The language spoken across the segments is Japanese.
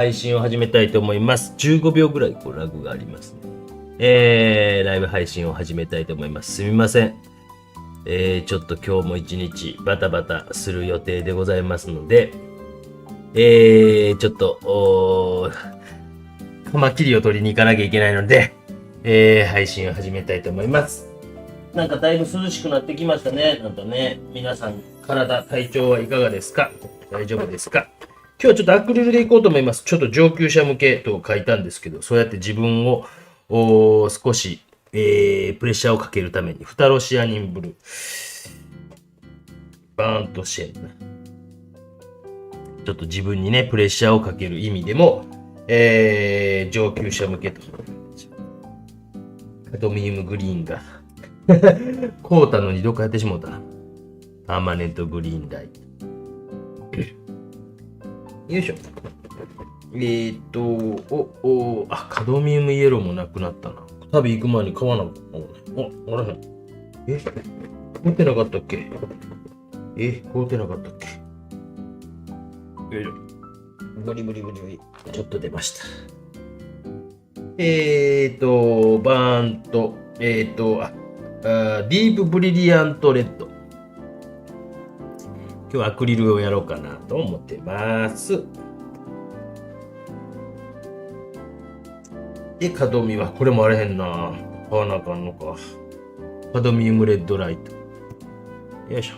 配信を始めたいと思います。15秒ぐらいラグがありますね。ライブ配信を始めたいと思います。すみません。ちょっと今日も一日バタバタする予定でございますので、ちょっと、カマキリを取りに行かなきゃいけないので、配信を始めたいと思います。なんかだいぶ涼しくなってきましたね。なんかね、皆さん、体調はいかがですか？大丈夫ですか？今日はちょっとアクリルでいこうと思います。ちょっと上級者向けと書いたんですけど、そうやって自分を少し、プレッシャーをかけるために、フタロシアニンブル、バーンとシェン。ちょっと自分にね、プレッシャーをかける意味でも、上級者向けと。カドミウムグリーンが。こうたのにどっかやってしもうたな。パーマネントグリーンライト。よいしょ。カドミウムイエローもなくなったな。旅行く前に買わなかったね。あらへん。買ってなかったっけ？買ってなかったっけ？よいしょ。ブリブリブリブリ。ちょっと出ました。バーンと、ディープブリリアントレッド。今日はアクリルをやろうかなと思ってます。で、カドミは、これもあれへんな。買わなあかんのか。カドミウムレッドライト。よいしょ。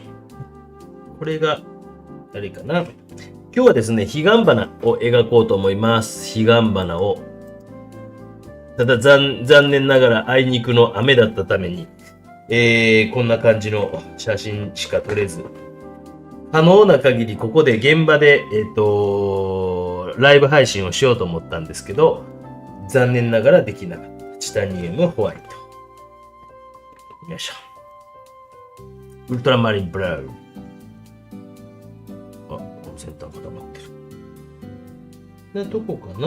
これが、あれかな。今日はですね、彼岸花を描こうと思います。彼岸花を。ただ残念ながらあいにくの雨だったために、こんな感じの写真しか撮れず、可能な限りここで現場で、ライブ配信をしようと思ったんですけど、残念ながらできなかった。チタニウムホワイト。よいしょ。ウルトラマリンブラウン。先端固まってる。なとこかな。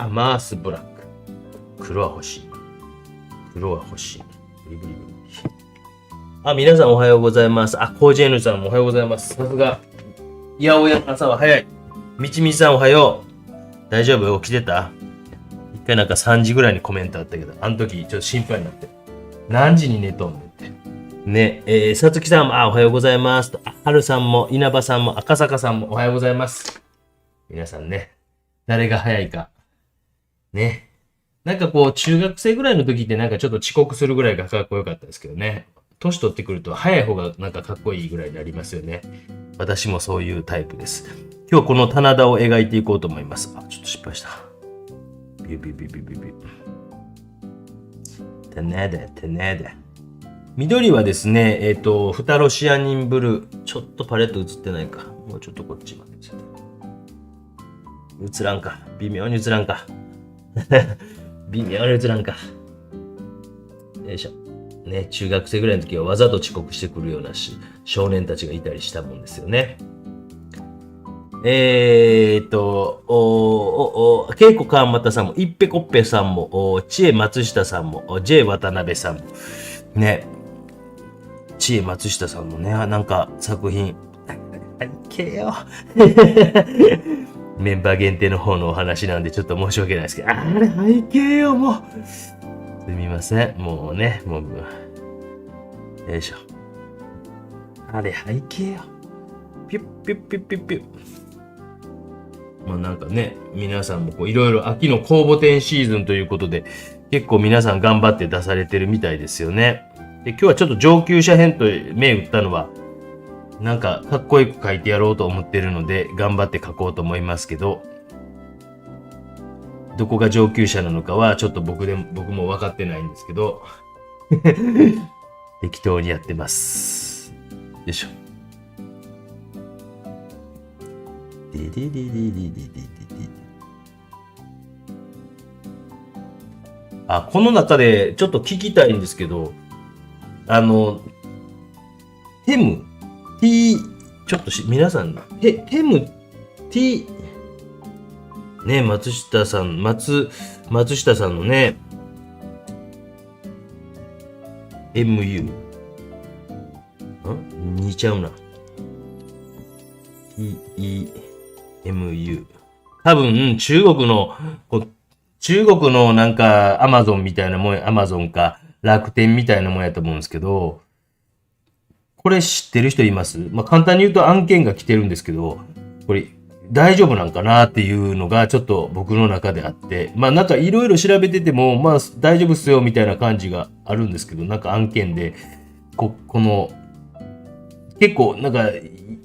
マースブラック。黒は欲しい。ブリブリブリ。皆さんおはようございます。コージェヌさんもおはようございます。さすが。いやおや朝は早い。みちみさんおはよう。大丈夫？起きてた？一回なんか3時ぐらいにコメントあったけど、あの時ちょっと心配になって。何時に寝とんねんって。ね、さつきさんも、おはようございます。はるさんも、稲葉さんも、赤坂さんもおはようございます。皆さんね、誰が早いか。ね。なんかこう、中学生ぐらいの時ってなんかちょっと遅刻するぐらいがかっこよかったですけどね。年取ってくると早い方がなんかかっこいいぐらいになりますよね。私もそういうタイプです。今日この棚田を描いていこうと思います。ちょっと失敗した。ビュビュビュビュビュビュ。てねで。緑はですね、フタロシアニンブルー。ちょっとパレット映ってないか。もうちょっとこっちまで映らんか。微妙に映らんか。微妙に映らんか。よいしょ。ね、中学生ぐらいの時はわざと遅刻してくるような少年たちがいたりしたもんですよね。ケイコ川又さんも、イッペコッペさんも、知恵松下さんも、J 渡辺さんも、ね、知恵松下さんもね、なんか作品、けよ。メンバー限定の方のお話なんでちょっと申し訳ないですけど、あれ背景よ、もう。すみません。もうね、よいしょ。あれ背景よ。ピュッピュッピュッピュッピュッ。なんかね、皆さんもいろいろ秋の公募展シーズンということで、結構皆さん頑張って出されてるみたいですよね。で、今日はちょっと上級者編と銘打ったのは、なんかかっこよく書いてやろうと思ってるので、頑張って書こうと思いますけど、どこが上級者なのかはちょっと僕も分かってないんですけど、適当にやってます。よいしょ。この中でちょっと聞きたいんですけど、ちょっと皆さん、テム、T、ね、松下さんのね、MU。似ちゃうな。MU。多分、中国のなんか、アマゾンみたいなもん、アマゾンか、楽天みたいなもんやと思うんですけど、これ知ってる人います？まあ、簡単に言うと案件が来てるんですけど、これ、大丈夫なんかなっていうのがちょっと僕の中であって、まあなんかいろいろ調べてても、まあ大丈夫っすよみたいな感じがあるんですけど、なんか案件で、この、結構なんか、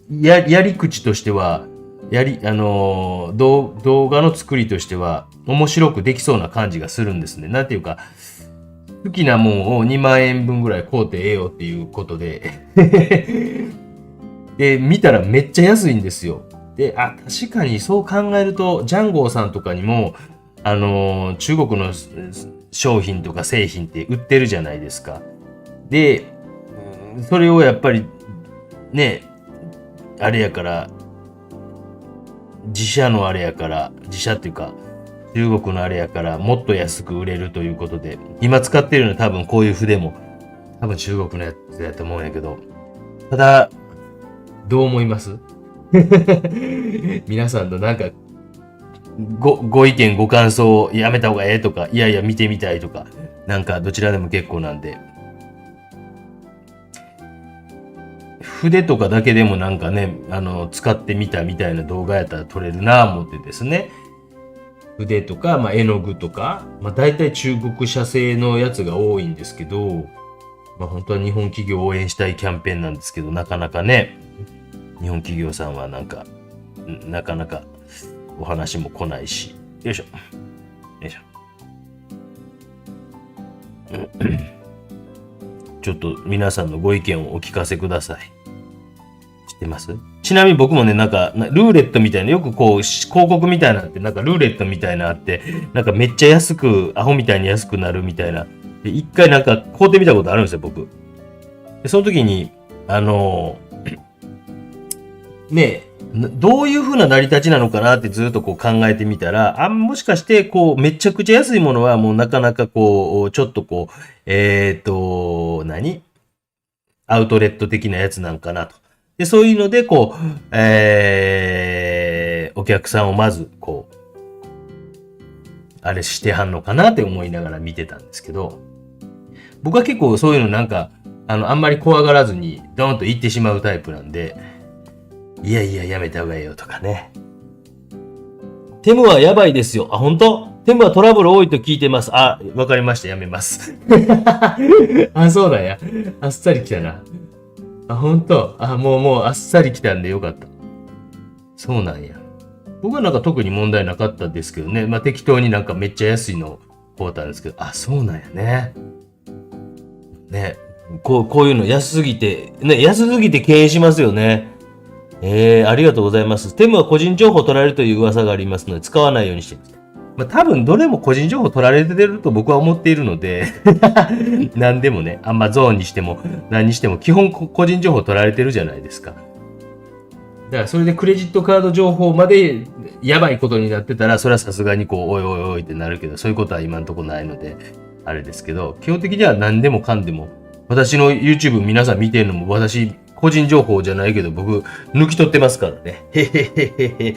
やり口としては、動画の作りとしては面白くできそうな感じがするんですね。なんていうか、好きなもんを2万円分ぐらい買うてええよっていうことでで、見たらめっちゃ安いんですよ。で、確かにそう考えると、ジャンゴーさんとかにも、中国の商品とか製品って売ってるじゃないですか。で、それをやっぱり、ね、あれやから、自社っていうか、中国のあれやから、もっと安く売れるということで、今使ってるのは多分こういう筆も、多分中国のやつやと思うんやけど、ただ、どう思います？皆さんのなんか、ご意見、ご感想、やめた方がええとか、いやいや見てみたいとか、なんかどちらでも結構なんで。筆とかだけでもなんかね、使ってみたみたいな動画やったら撮れるなぁ思ってですね。筆とか、まあ、絵の具とか、まあ、大体中国社製のやつが多いんですけど、まあ、本当は日本企業を応援したいキャンペーンなんですけど、なかなかね、日本企業さんはなんか、なかなかお話も来ないし。よいしょ。よいしょ。ちょっと皆さんのご意見をお聞かせください。知ってます？ちなみに僕もね、なんか、ルーレットみたいな、よくこう、広告みたいなのって、なんかルーレットみたいなのあって、なんかめっちゃ安く、アホみたいに安くなるみたいな。で一回なんか、買うてみたことあるんですよ、僕。で、その時に、ねどういう風な成り立ちなのかなってずっとこう考えてみたら、もしかしてこうめちゃくちゃ安いものはもうなかなかこう、ちょっとこう、アウトレット的なやつなんかなと。で、そういうのでこう、お客さんをまずこう、あれしてはんのかなって思いながら見てたんですけど、僕は結構そういうのなんか、あんまり怖がらずにドーンと言ってしまうタイプなんで、いやいや、やめた方がいいよとかね。テムはやばいですよ。本当？テムはトラブル多いと聞いてます。わかりました。やめます。そうなんや。あっさり来たな。本当？もうあっさり来たんでよかった。そうなんや。僕はなんか特に問題なかったですけどね。まあ適当になんかめっちゃ安いのを買うたんですけど、そうなんやね。ね。こういうの安すぎて敬遠しますよね。ありがとうございます。テムは個人情報取られるという噂がありますので、使わないようにしています。まあ、多分どれも個人情報取られてると僕は思っているので、何でもね、ゾーンにしても何にしても基本個人情報取られてるじゃないですか。だからそれでクレジットカード情報までやばいことになってたら、それはさすがにこう、おいおいおいってなるけど、そういうことは今んとこないので、あれですけど、基本的には何でもかんでも、私の YouTube 皆さん見てるのも私、個人情報じゃないけど僕抜き取ってますからね。へへへへ。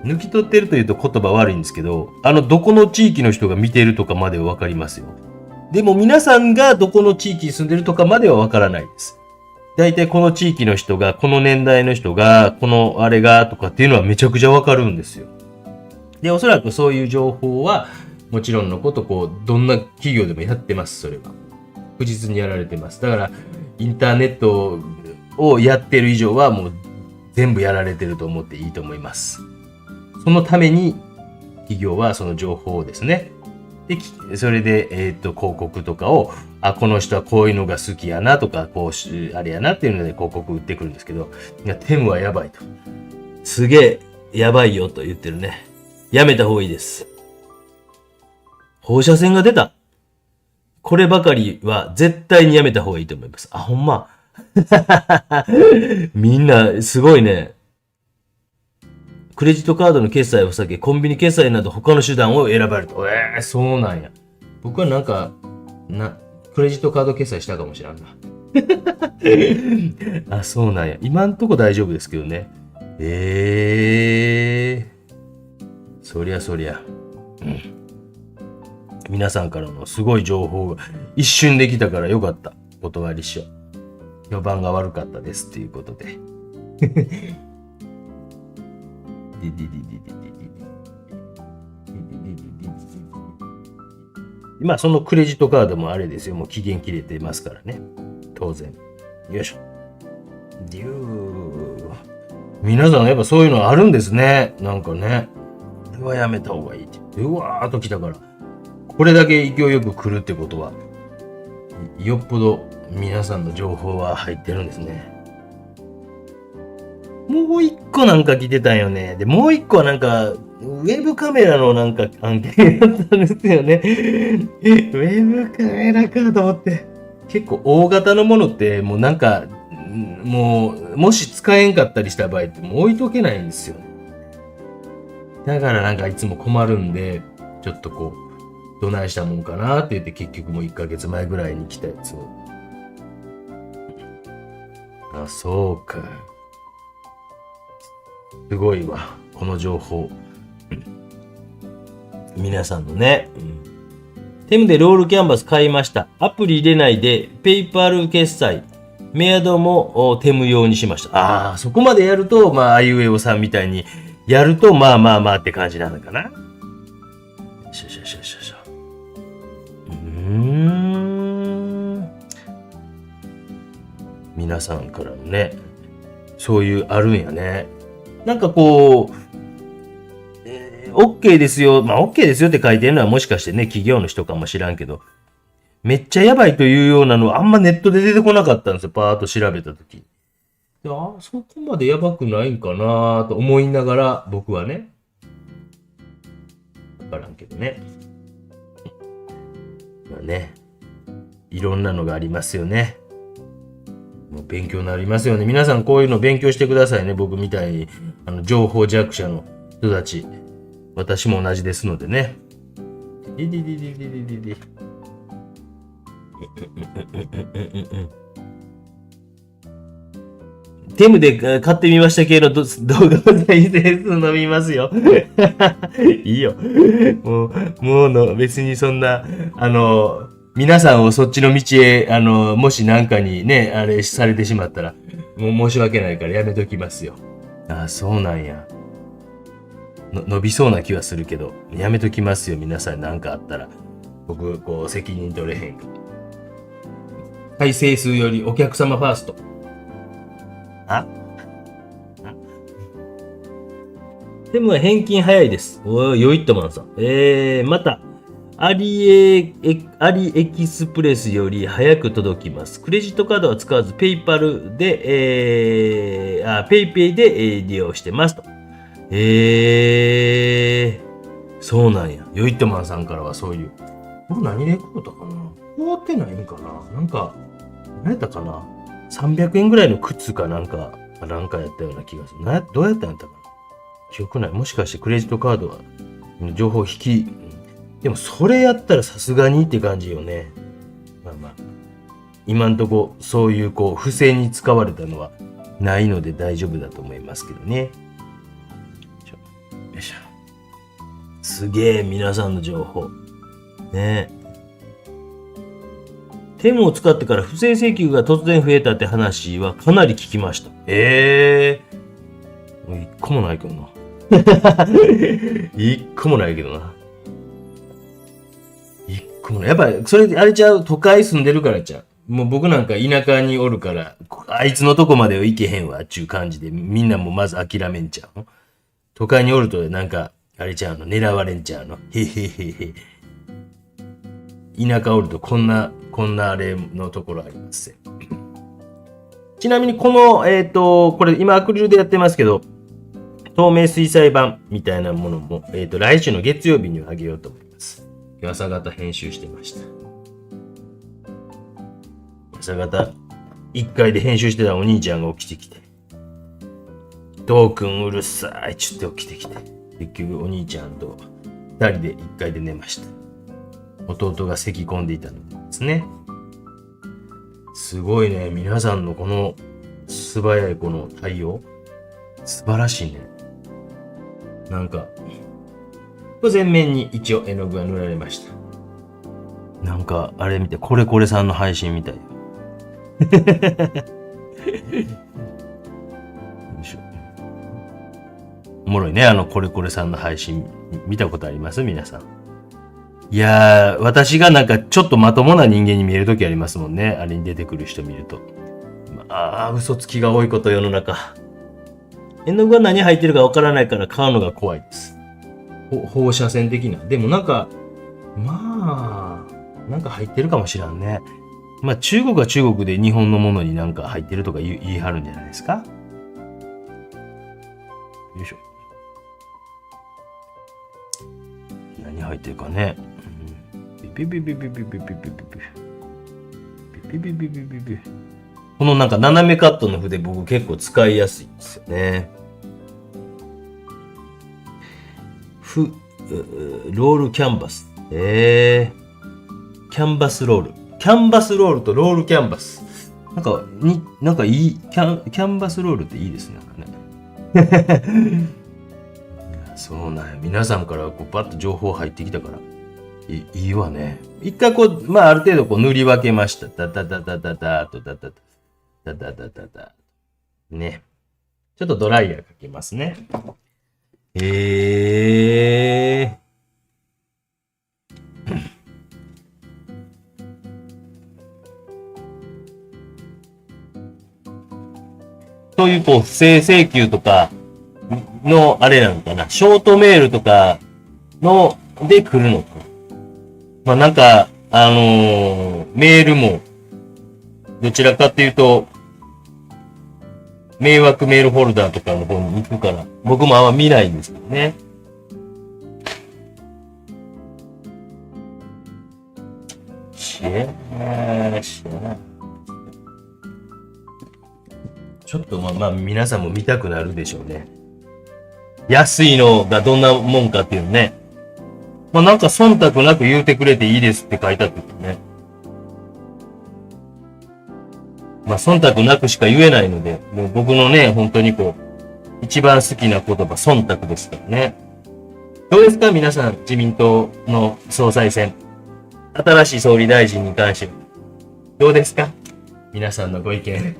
抜き取ってるというと言葉悪いんですけど、どこの地域の人が見てるとかまではわかりますよ。でも皆さんがどこの地域に住んでるとかまではわからないです。大体この地域の人が、この年代の人が、このあれがとかっていうのはめちゃくちゃわかるんですよ。で、おそらくそういう情報はもちろんのことこう、どんな企業でもやってます、それは。確実にやられてます。だから、インターネットをやってる以上はもう全部やられてると思っていいと思います。そのために企業はその情報をですね。で、それで、広告とかを、この人はこういうのが好きやなとか、あれやなっていうので広告売ってくるんですけど、いや、テムはやばいと。すげえ、やばいよと言ってるね。やめた方がいいです。放射線が出た。こればかりは絶対にやめた方がいいと思います。ほんま。みんな、すごいね。クレジットカードの決済を避け、コンビニ決済など他の手段を選ばれると。そうなんや。僕はなんか、クレジットカード決済したかもしれんな。そうなんや。今んとこ大丈夫ですけどね。そりゃそりゃ。皆さんからのすごい情報が一瞬できたからよかった。断りしよう。評判が悪かったですっていうことで。まあそのクレジットカードもあれですよ。もう期限切れてますからね。当然。よいしょ。皆さんやっぱそういうのあるんですね。なんかね。これはやめた方がいいって。うわーっと来たから。これだけ勢いよく来るってことは、よっぽど皆さんの情報は入ってるんですね。もう一個なんか来てたんよね。で、もう一個はなんか、ウェブカメラのなんか案件だったんですよね。ウェブカメラかと思って。結構大型のものってもうなんか、もし使えんかったりした場合ってもう置いとけないんですよ。だからなんかいつも困るんで、ちょっとこう、どないしたもんかなって言って結局もう1ヶ月前ぐらいに来たやつを。あ、そうか。すごいわ。この情報。皆さんのね。テムでロールキャンバス買いました。アプリ入れないで、ペイパル決済。メアドもテム用にしました。そこまでやると、まあ、あいうえおさんみたいにやると、まあまあまあって感じなのかな。しょ。皆さんからのね、そういうあるんやね。なんかこう、OK ですよ。まあ OK ですよって書いてるのはもしかしてね、企業の人かもしらんけど、めっちゃやばいというようなのはあんまネットで出てこなかったんですよ。パーッと調べたとき。そこまでやばくないんかなと思いながら、僕はね。わからんけどね。まあね。いろんなのがありますよね。もう勉強になりますよね。皆さんこういうの勉強してくださいね。僕みたいに、情報弱者の人たち。私も同じですのでね。テムで買ってみました系の動画を再生数伸びますよ。いいよ。もう別にそんな、皆さんをそっちの道へ、もしなんかにね、あれされてしまったら、もう申し訳ないからやめときますよ。そうなんや。伸びそうな気はするけど、やめときますよ、皆さんなんかあったら。僕、こう、責任取れへんから。再生数よりお客様ファースト。でも返金早いです。よいっとまんさん。また、アリエキスプレスより早く届きます。クレジットカードは使わず、ペイパルで、ペイペイで、利用してますと。そうなんや。よいっとまんさんからはそういう。これ何で買うたかな？買ってないんかな？なんか、何やったかな？ 300 円ぐらいの靴かなんかやったような気がする。どうやったんやったかな？記憶ない。もしかしてクレジットカードは情報でもそれやったらさすがにって感じよね。まあ。今んとこそういうこう不正に使われたのはないので大丈夫だと思いますけどね。よいしょ。すげえ皆さんの情報。ねえ。テムを使ってから不正請求が突然増えたって話はかなり聞きました。もう一個もないけどな。一個もないけどな。一個もない。やっぱりそれあれちゃう、都会住んでるからちゃう。もう僕なんか田舎におるから、あいつのとこまでは行けへんわっていう感じで、みんなもまず諦めんちゃう。都会におるとなんか、あれちゃうの、狙われんちゃうの。へへへへ。田舎おるとこんなあれのところあります。ちなみにこの、これ今アクリルでやってますけど、透明水彩板みたいなものも、来週の月曜日にはあげようと思います。朝方編集してました。朝方、1階で編集してたお兄ちゃんが起きてきて、トークンうるさいちょっと起きてきて、結局お兄ちゃんと2人で1階で寝ました。弟が咳込んでいたのですね。すごいね、皆さんのこの素早いこの対応。素晴らしいね。なんか、全面に一応絵の具が塗られました。なんか、あれ見て、これこれさんの配信みたい。よいしょ。おもろいね、これこれさんの配信。見たことあります皆さん。いやー、私がなんかちょっとまともな人間に見えるときありますもんね。あれに出てくる人見ると。嘘つきが多いこと世の中。絵の具が何入ってるかわからないから買うのが怖いです。放射線的な。でもなんか、なんか入ってるかもしらんね。中国は中国で日本のものになんか入ってるとか言い張るんじゃないですか。よいしょ。何入ってるかね。ピピピピピピピピピピピピピピピピピピ。このなんか斜めカットの筆僕結構使いやすいんですよね。ロールキャンバス。キャンバスロール。キャンバスロールとロールキャンバス。なんかいい、キャンバスロールっていいですね。なんかね。そうなんや。皆さんからこうパッと情報入ってきたから。いいわね。一回こう、ある程度こう塗り分けました。ダダダダダダとダダダダダダダダ。ね。ちょっとドライヤーかけますね。そういうこう不正請求とかのあれなのかな。ショートメールとかので来るのか。なんか、メールも、どちらかっていうと、迷惑メールフォルダーとかの方に行くから、僕もあんま見ないんですけどね。ちょっと皆さんも見たくなるでしょうね。安いのがどんなもんかっていうのね。なんか忖度なく言うてくれていいですって書いてあったけどね。忖度なくしか言えないので、もう僕のね、本当にこう、一番好きな言葉、忖度ですからね。どうですか皆さん、自民党の総裁選。新しい総理大臣に関して。どうですか皆さんのご意見。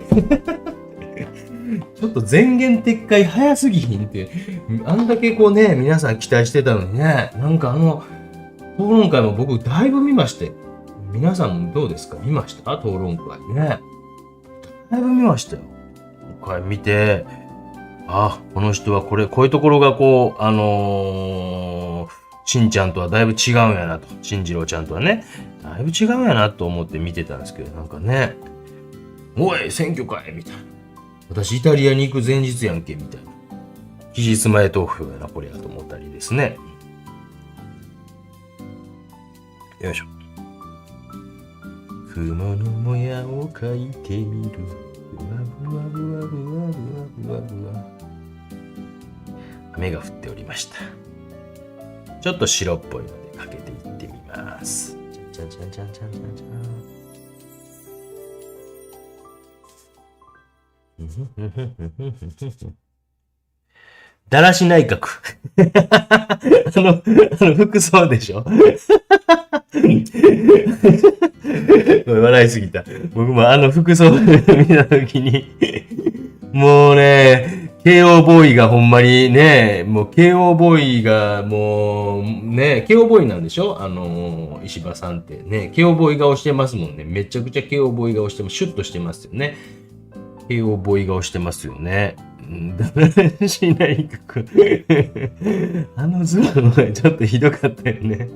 ちょっと前言撤回早すぎひんって、あんだけこうね、皆さん期待してたのにね、なんか討論会も僕だいぶ見まして。皆さんどうですか見ました討論会ね。だいぶ見ましたよ。今回見て、この人はこういうところがこう、しんちゃんとはだいぶ違うんやなと。しんじろうちゃんとはね、だいぶ違うんやなと思って見てたんですけど、なんかね、おい、選挙かいみたいな。私イタリアに行く前日やんけみたいな。期日前投票やな、これやと思ったりですね。よいしょ。雲のもやを描いてみる。ぶわぶわぶわぶわぶわぶわ。雨が降っておりました。ちょっと白っぽいのでかけていってみます。じゃんじゃんじゃんじゃんじゃんじゃん。だらし内閣。服装でしょ笑いすぎた。僕も服装見たときに、もうね、慶応ボーイがほんまにね、もう慶応ボーイがもうね、慶応ボーイなんでしょ石破さんってね、慶応ボーイ顔してますもんね。めちゃくちゃ慶応ボーイ顔してます。シュッとしてますよね。慶応ボーイ顔してますよね。だらしない服。ズボンがちょっとひどかったよね。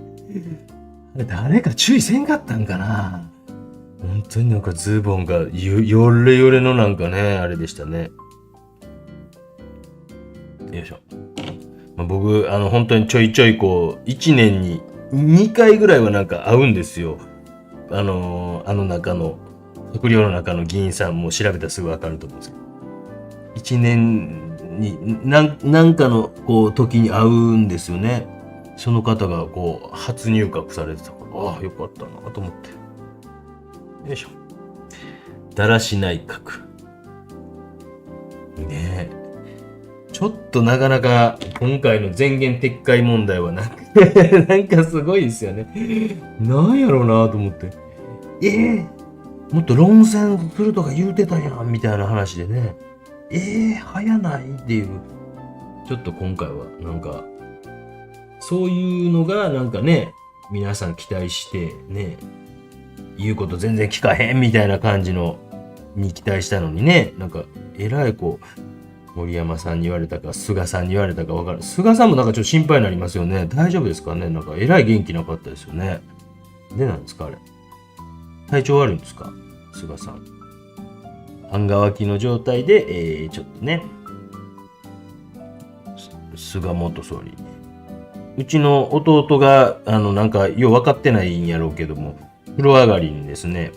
誰か注意せんかったんかな。本当になんかズボンがよれよれのなんかね、あれでしたね。よいしょ。僕、本当にちょいちょいこう、1年に2回ぐらいはなんか会うんですよ。中の、閣僚の中の議員さんも調べたらすぐわかると思うんですけど。1年になんかのこう時に会うんですよね。その方がこう初入閣されてたから、よかったなと思って。よいしょ。だらし内閣。ねえ。ちょっとなかなか今回の前言撤回問題はなんかなんかすごいですよね。なんやろうなと思って。もっと論戦するとか言うてたやんみたいな話でね。早ないっていう。ちょっと今回はなんか、そういうのがなんかね、皆さん期待してね、言うこと全然聞かへんみたいな感じのに期待したのにね、なんか、えらいこう、森山さんに言われたか、菅さんに言われたか分からん。菅さんもなんかちょっと心配になりますよね。大丈夫ですかね、なんか、えらい元気なかったですよね。でなんですか、あれ。体調悪いんですか、菅さん。半乾きの状態で、ちょっとね、菅元総理。うちの弟が、なんか、よう分かってないんやろうけども、風呂上がりにですね、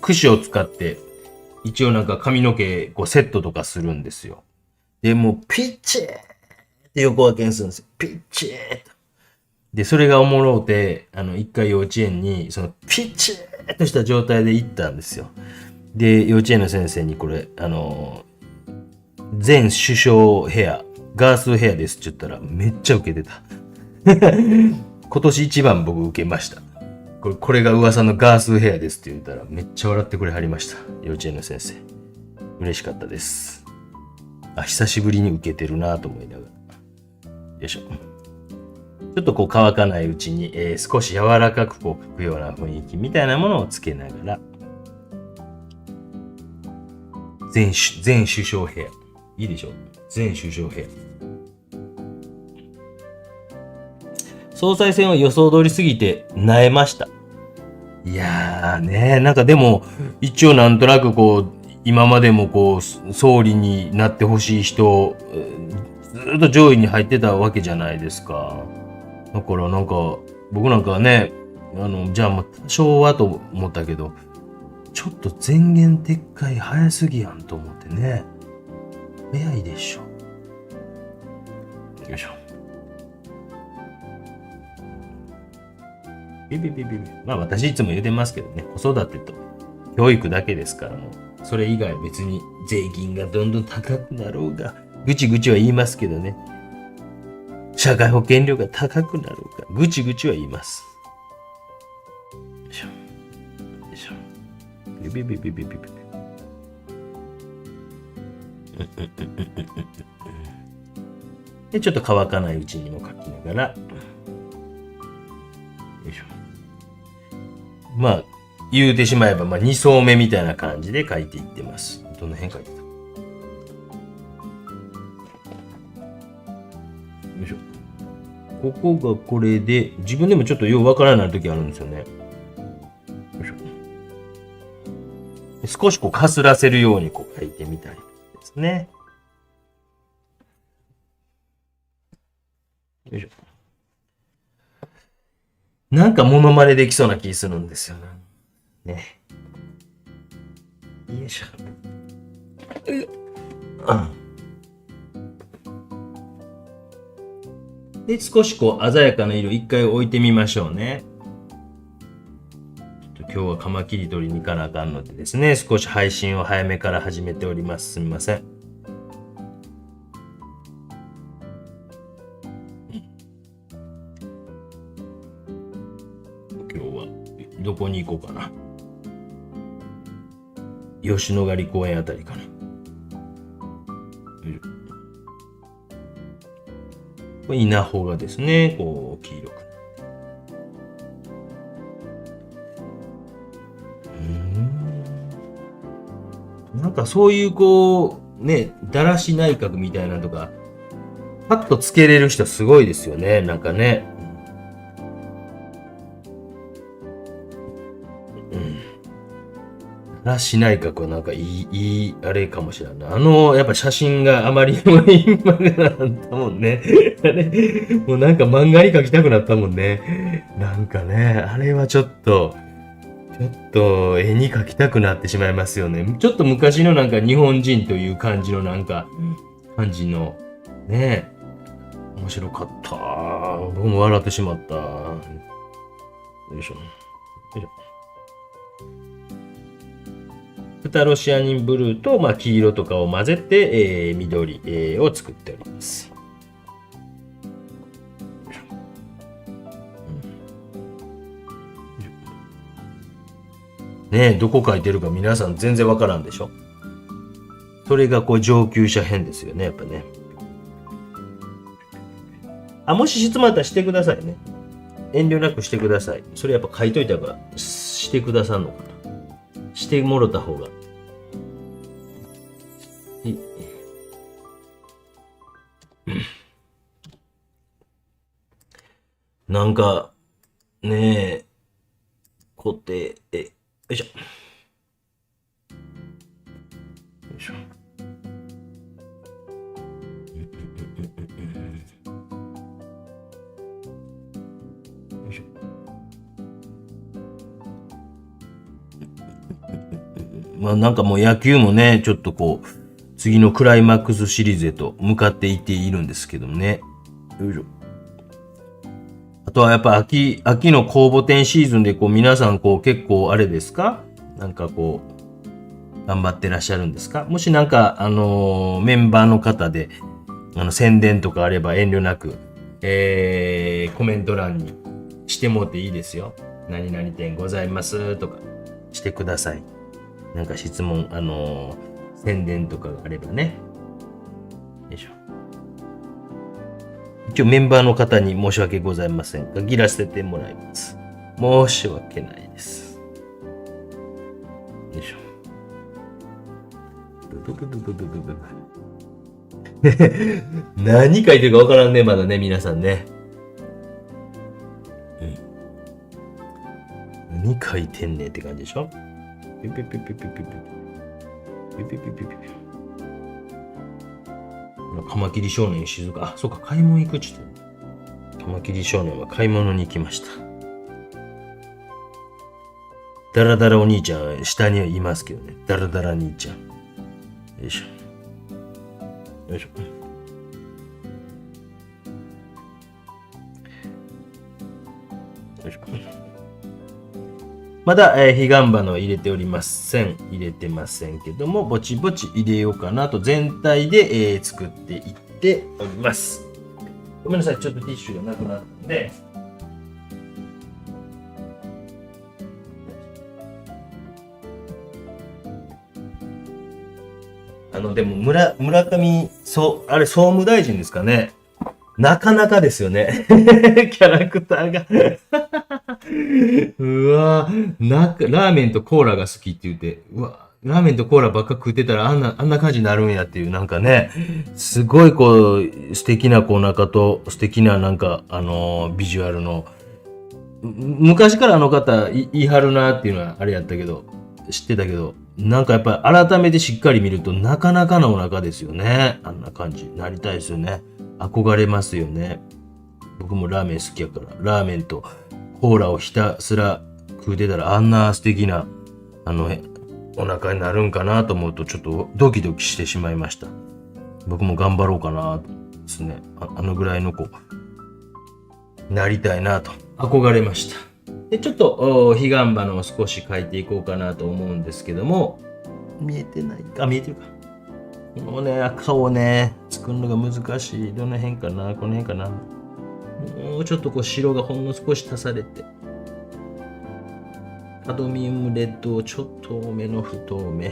櫛を使って、一応なんか髪の毛こうセットとかするんですよ。で、もうピッチーって横分けにするんですよ。ピッチーと。で、それがおもろうて、一回幼稚園に、そのピッチーとした状態で行ったんですよ。で、幼稚園の先生にこれ、前首相ヘア、ガースヘアですって言ったらめっちゃ受けてた。今年一番僕受けました。これが噂のガースヘアですって言ったらめっちゃ笑ってくれはりました。幼稚園の先生。嬉しかったです。久しぶりに受けてるなと思いながら。よいしょ。ちょっとこう乾かないうちに、少し柔らかくこう描くような雰囲気みたいなものをつけながら、前首相ヘア。いいでしょう。前首相ヘア。総裁選は予想通りすぎて、萎えました。いやーね、なんかでも、一応なんとなくこう、今までもこう、総理になってほしい人、ずっと上位に入ってたわけじゃないですか。だからなんか、僕なんかはね、じゃあもう多少はと思ったけど、ちょっと前言撤回早すぎやんと思ってね。早いでしょ。よいしょ。まあ私いつも言うてますけどね、子育てと教育だけですからもう、それ以外別に税金がどんどん高くなろうが、ぐちぐちは言いますけどね、社会保険料が高くなろうが、ぐちぐちは言います。よいしょ。よいしょ。で、ちょっと乾かないうちにも書きながら、よいしょ。まあ、言うてしまえば、2層目みたいな感じで書いていってます。どの辺書いてた？よいしょ。ここがこれで、自分でもちょっとようわからない時あるんですよね。よいしょ。少しこうかすらせるようにこう書いてみたりですね。よいしょ。なんかモノマネできそうな気するんですよね。よいしょ。で、少しこう鮮やかな色一回置いてみましょうね。今日はカマキリ取りに行かなあかんのでですね、少し配信を早めから始めております。すみません。今日はどこに行こうかな。吉野ヶ里公園あたりかな。これ稲穂がですね、こう黄色く。なんかそういうこうね、だらし内閣みたいなのとか、パッとつけれる人すごいですよね、なんかね。だらし内閣はなんかいい、あれかもしれない。やっぱ写真があまりにも今なったもんね。あれ、もうなんか漫画に描きたくなったもんね。なんかね、あれはちょっと絵に描きたくなってしまいますよね。ちょっと昔のなんか日本人という感じの感じの、ね、面白かった。僕も笑ってしまった。よいしょ。よいしょ。プタロシアニンブルーと、黄色とかを混ぜて、緑、を作っております。ねえ、どこ書いてるか皆さん全然わからんでしょ。それが上級者編ですよね、やっぱね。もし質問あったらしてくださいね。遠慮なくしてください。それやっぱ書いといたからしてくださんのかと。してもろた方が。なんか、ねえ、固定、よいしょ。よいしょ。なんかもう野球もね、ちょっと次のクライマックスシリーズへと向かっていっているんですけどもね。よいしょ。あとはやっぱ秋の公募展シーズンで皆さん結構あれですか？なんか頑張ってらっしゃるんですか？もしなんかメンバーの方で宣伝とかあれば遠慮なく、コメント欄にしてもっていいですよ。何々点ございますとかしてください。なんか質問、宣伝とかがあればね。よいしょ。一応メンバーの方に申し訳ございません。限らせてもらいます。申し訳ないです。よいしょ。何書いてるかわからんね、まだね、皆さんね。何書いてんねんって感じでしょ。ピピピピピピピピピピピピピ。カマキリ少年静か。そうか、買い物行くっちゅって。カマキリ少年は買い物に行きました。ダラダラお兄ちゃん、下にはいますけどね。ダラダラ兄ちゃん。よいしょ。よいしょ。よいしょ。まだ、彼岸花は入れておりません。入れてませんけども、ぼちぼち入れようかなと全体で、作っていっております。ごめんなさい、ちょっとティッシュがなくなったんで。でも村上、あれ、総務大臣ですかね。なかなかですよね。キャラクターが。うわラーメンとコーラが好きって言って、ラーメンとコーラばっか食ってたらあんな感じになるんやっていう、なんかね、すごい素敵な中と素敵ななんか、ビジュアルの、昔から方言い張るなっていうのはあれやったけど、知ってたけど、なんかやっぱり改めてしっかり見るとなかなかのお腹ですよね。あんな感じになりたいですよね。憧れますよね。僕もラーメン好きやから、ラーメンとコーラをひたすら食うてたらあんな素敵な、お腹になるんかなと思うとちょっとドキドキしてしまいました。僕も頑張ろうかなとですね。あのぐらいの子、なりたいなと憧れました。で、ちょっと、彼岸花を少し描いていこうかなと思うんですけども、見えてないか、見えてるか。このね、赤をね、作るのが難しい。どの辺かな、この辺かな。もうちょっと白がほんの少し足されて。カドミウムレッドをちょっと多めの不透明。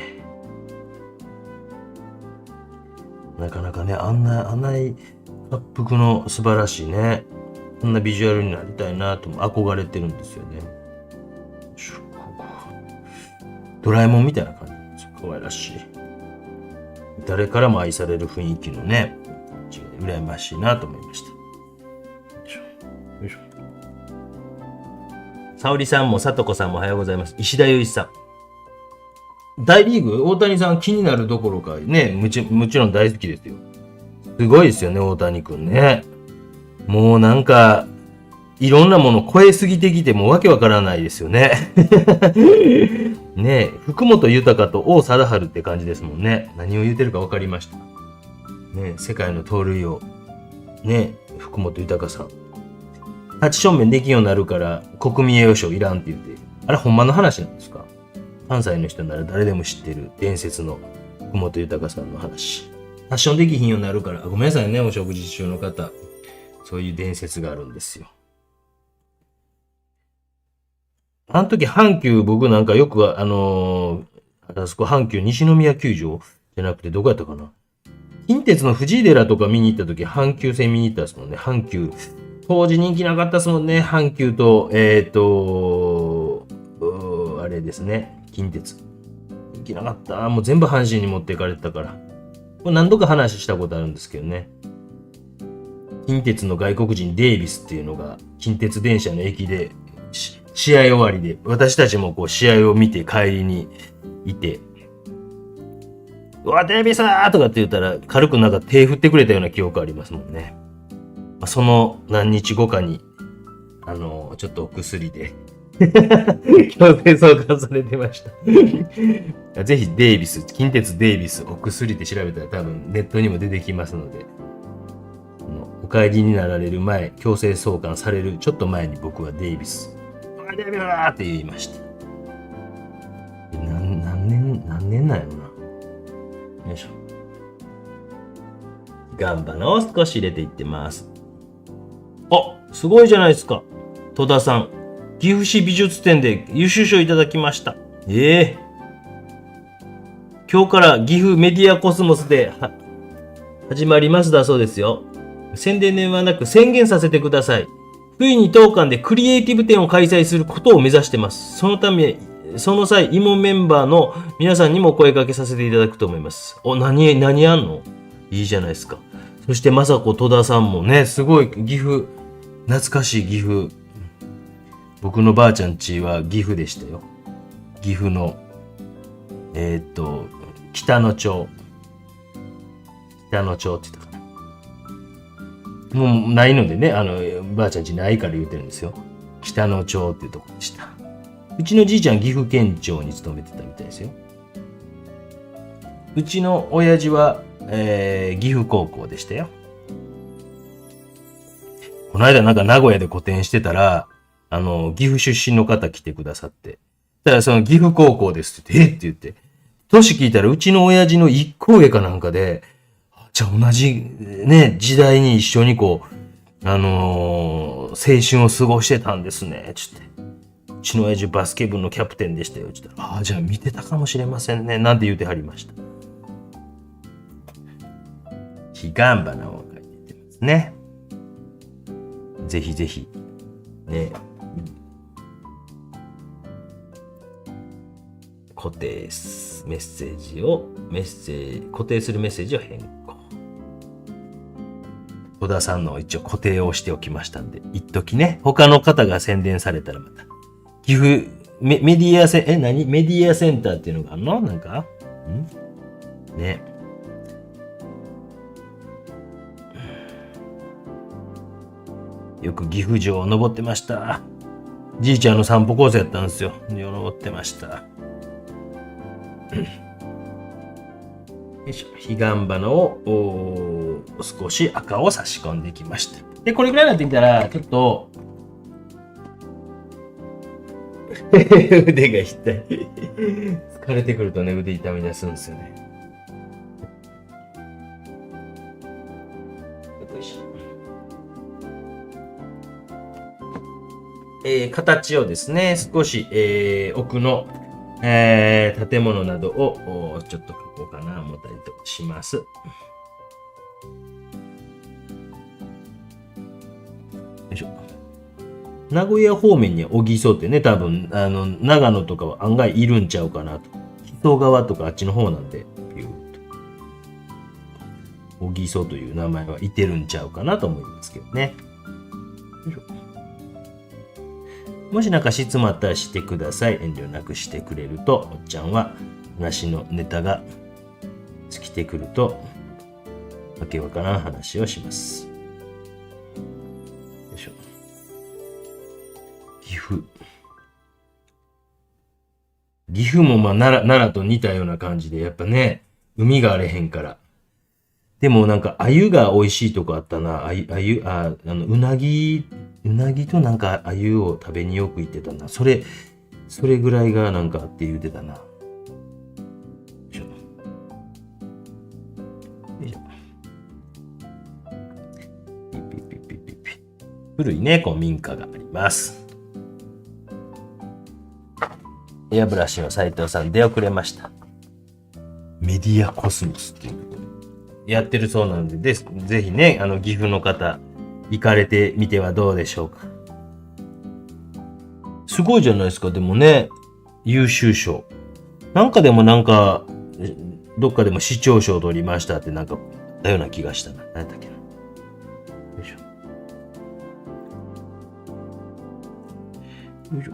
なかなかね、あんな滑覆の素晴らしいね。こんなビジュアルになりたいなと憧れてるんですよね。ドラえもんみたいな感じです。可愛らしい。誰からも愛される雰囲気のね、羨ましいなと思いました。よいしょ。沙織さんもさとこさんもおはようございます。石田祐一さん。大リーグ大谷さん気になるどころかね、もちろん大好きですよ。すごいですよね、大谷くんね。もうなんか、いろんなもの超えすぎてきてもわけわからないですよね。ねえ、福本豊と王貞治って感じですもんね。何を言ってるかわかりました。ねえ、世界の盗塁王。ねえ、福本豊さん。立ち正面できんようになるから国民栄誉賞いらんって言って。あれほんまの話なんですか？関西の人なら誰でも知ってる伝説の福本豊さんの話。ファッションできひんようになるから、ごめんなさいね、お食事中の方。そういう伝説があるんですよ。あの時、阪急、僕なんかよく、あそこ阪急西宮球場じゃなくて、どこやったかな。近鉄の藤井寺とか見に行った時、阪急線見に行ったんですもんね。阪急。当時人気なかったですもんね。阪急と、あれですね。近鉄。人気なかった。もう全部阪神に持っていかれてたから。これ何度か話したことあるんですけどね。近鉄の外国人デイビスっていうのが、近鉄電車の駅で、試合終わりで、私たちもこう試合を見て帰りにいて、うわ、デイビスーとかって言ったら、軽くなんか手振ってくれたような記憶ありますもんね。その何日後かに、ちょっとお薬で強制送還されてましたぜひデイビス、近鉄デイビス、お薬で調べたら多分ネットにも出てきますので、お帰りになられる前、強制送還されるちょっと前に僕はデイビス、デイビスーって言いました。何年なんやろな。よいしょ。ガンバのを少し入れていってます。あ、すごいじゃないですか。戸田さん。岐阜市美術展で優秀賞いただきました。今日から岐阜メディアコスモスで始まりますだそうですよ。宣伝ではなく宣言させてください。冬に当館でクリエイティブ展を開催することを目指してます。その際、慰問メンバーの皆さんにも声掛けさせていただくと思います。何あんの？いいじゃないですか。そしてまさこ戸田さんもね、すごい岐阜、懐かしい岐阜。僕のばあちゃん家は岐阜でしたよ。岐阜の、北野町。北野町って言ったかな。もうないのでね、ばあちゃん家ないから言うてるんですよ。北野町っていうところでした。うちのじいちゃん岐阜県庁に勤めてたみたいですよ。うちの親父は、岐阜高校でしたよ。この間なんか名古屋で個展してたら、岐阜出身の方来てくださって。だからその岐阜高校ですって言って、って言って。年聞いたらうちの親父の一個上かなんかで、じゃあ同じね、時代に一緒にこう、青春を過ごしてたんですね、つって。うちの親父バスケ部のキャプテンでしたよ、つって。じゃあ見てたかもしれませんね、なんて言ってはりました。彼岸花を描いていってますね。ぜひぜひ、ね。固定するメッセージを変更。戸田さんの一応固定をしておきましたんで、一時ね、他の方が宣伝されたらまた。岐阜、メディアセンターっていうのがあるのなんかね。よく岐阜城を登ってました。じいちゃんの散歩コースやったんですよ。登ってました。よいしょ。彼岸花を少し赤を差し込んできました。で、これぐらいになってきたら、ちょっと、腕が痛い。疲れてくるとね、腕痛み出すんですよね。よいしょ。形をですね、少し、奥の、建物などをちょっと描こうかな思ったりとします。よいしょ。名古屋方面に小木曽ってね、多分、長野とかは案外いるんちゃうかなと。木曽川とかあっちの方なんで、ビューと。小木曽という名前はいてるんちゃうかなと思いますけどね。よいしょ。もしなんか質問あったらしてください。遠慮なくしてくれると、おっちゃんは話のネタが尽きてくると、わけわからん話をします。よいしょ。岐阜もまあ奈良と似たような感じで、やっぱね、海があれへんから。でもなんか、鮎が美味しいとこあったな。うなぎとなんか鮎を食べによく行ってたな。そそれぐらいがなんかって言うてたな。よいしょ。よいしょ。ピッピッピッピッピッピッ。古いね、古民家があります。エアブラシの斉藤さん、出遅れました。メディアコスモスっていうところでやってるそうなので、ぜひね、岐阜の方、行かれてみてはどうでしょうか。すごいじゃないですか、でもね、優秀賞。なんかでもどっかでも市長賞取りましたってなんか、だような気がしたな。何だっけな。よいしょ。よいしょ。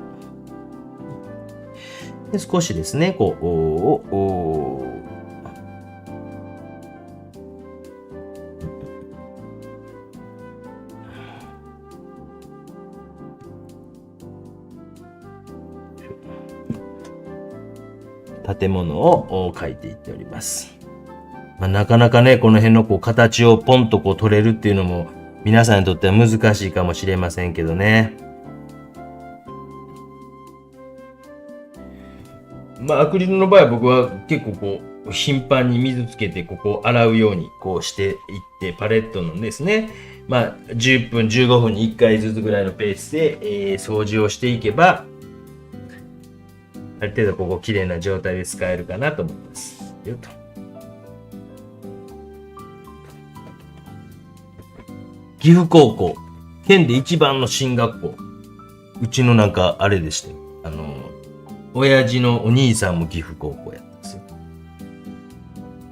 で少しですね、建物を描いていっております。まあ、なかなかね、この辺の形をポンと取れるっていうのも皆さんにとっては難しいかもしれませんけどね。まあ、アクリルの場合は僕は結構頻繁に水つけてここを洗うようにしていってパレットのですね、まあ、10分15分に1回ずつぐらいのペースで、掃除をしていけばある程度ここ綺麗な状態で使えるかなと思います。よっと。岐阜高校、県で一番の進学校。うちのあれでしたよ。親父のお兄さんも岐阜高校やったんですよ。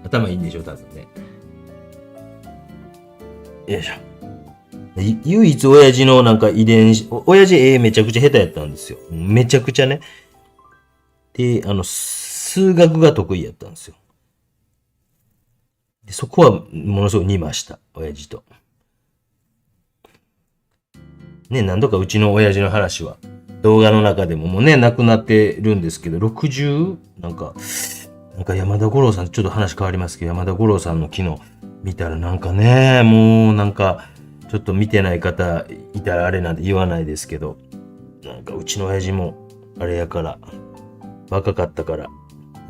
頭いいんでしょ、多分ね。よいしょ。唯一親父の遺伝子、親父めちゃくちゃ下手やったんですよ。めちゃくちゃね。で、数学が得意やったんですよ。でそこはものすごく似ました、親父と。ね、何度かうちの親父の話は動画の中でももうね、亡くなってるんですけど、60? 山田五郎さん、ちょっと話変わりますけど、山田五郎さんの昨日見たらもうちょっと見てない方いたらあれなんて言わないですけど、うちの親父もあれやから、若かったから、な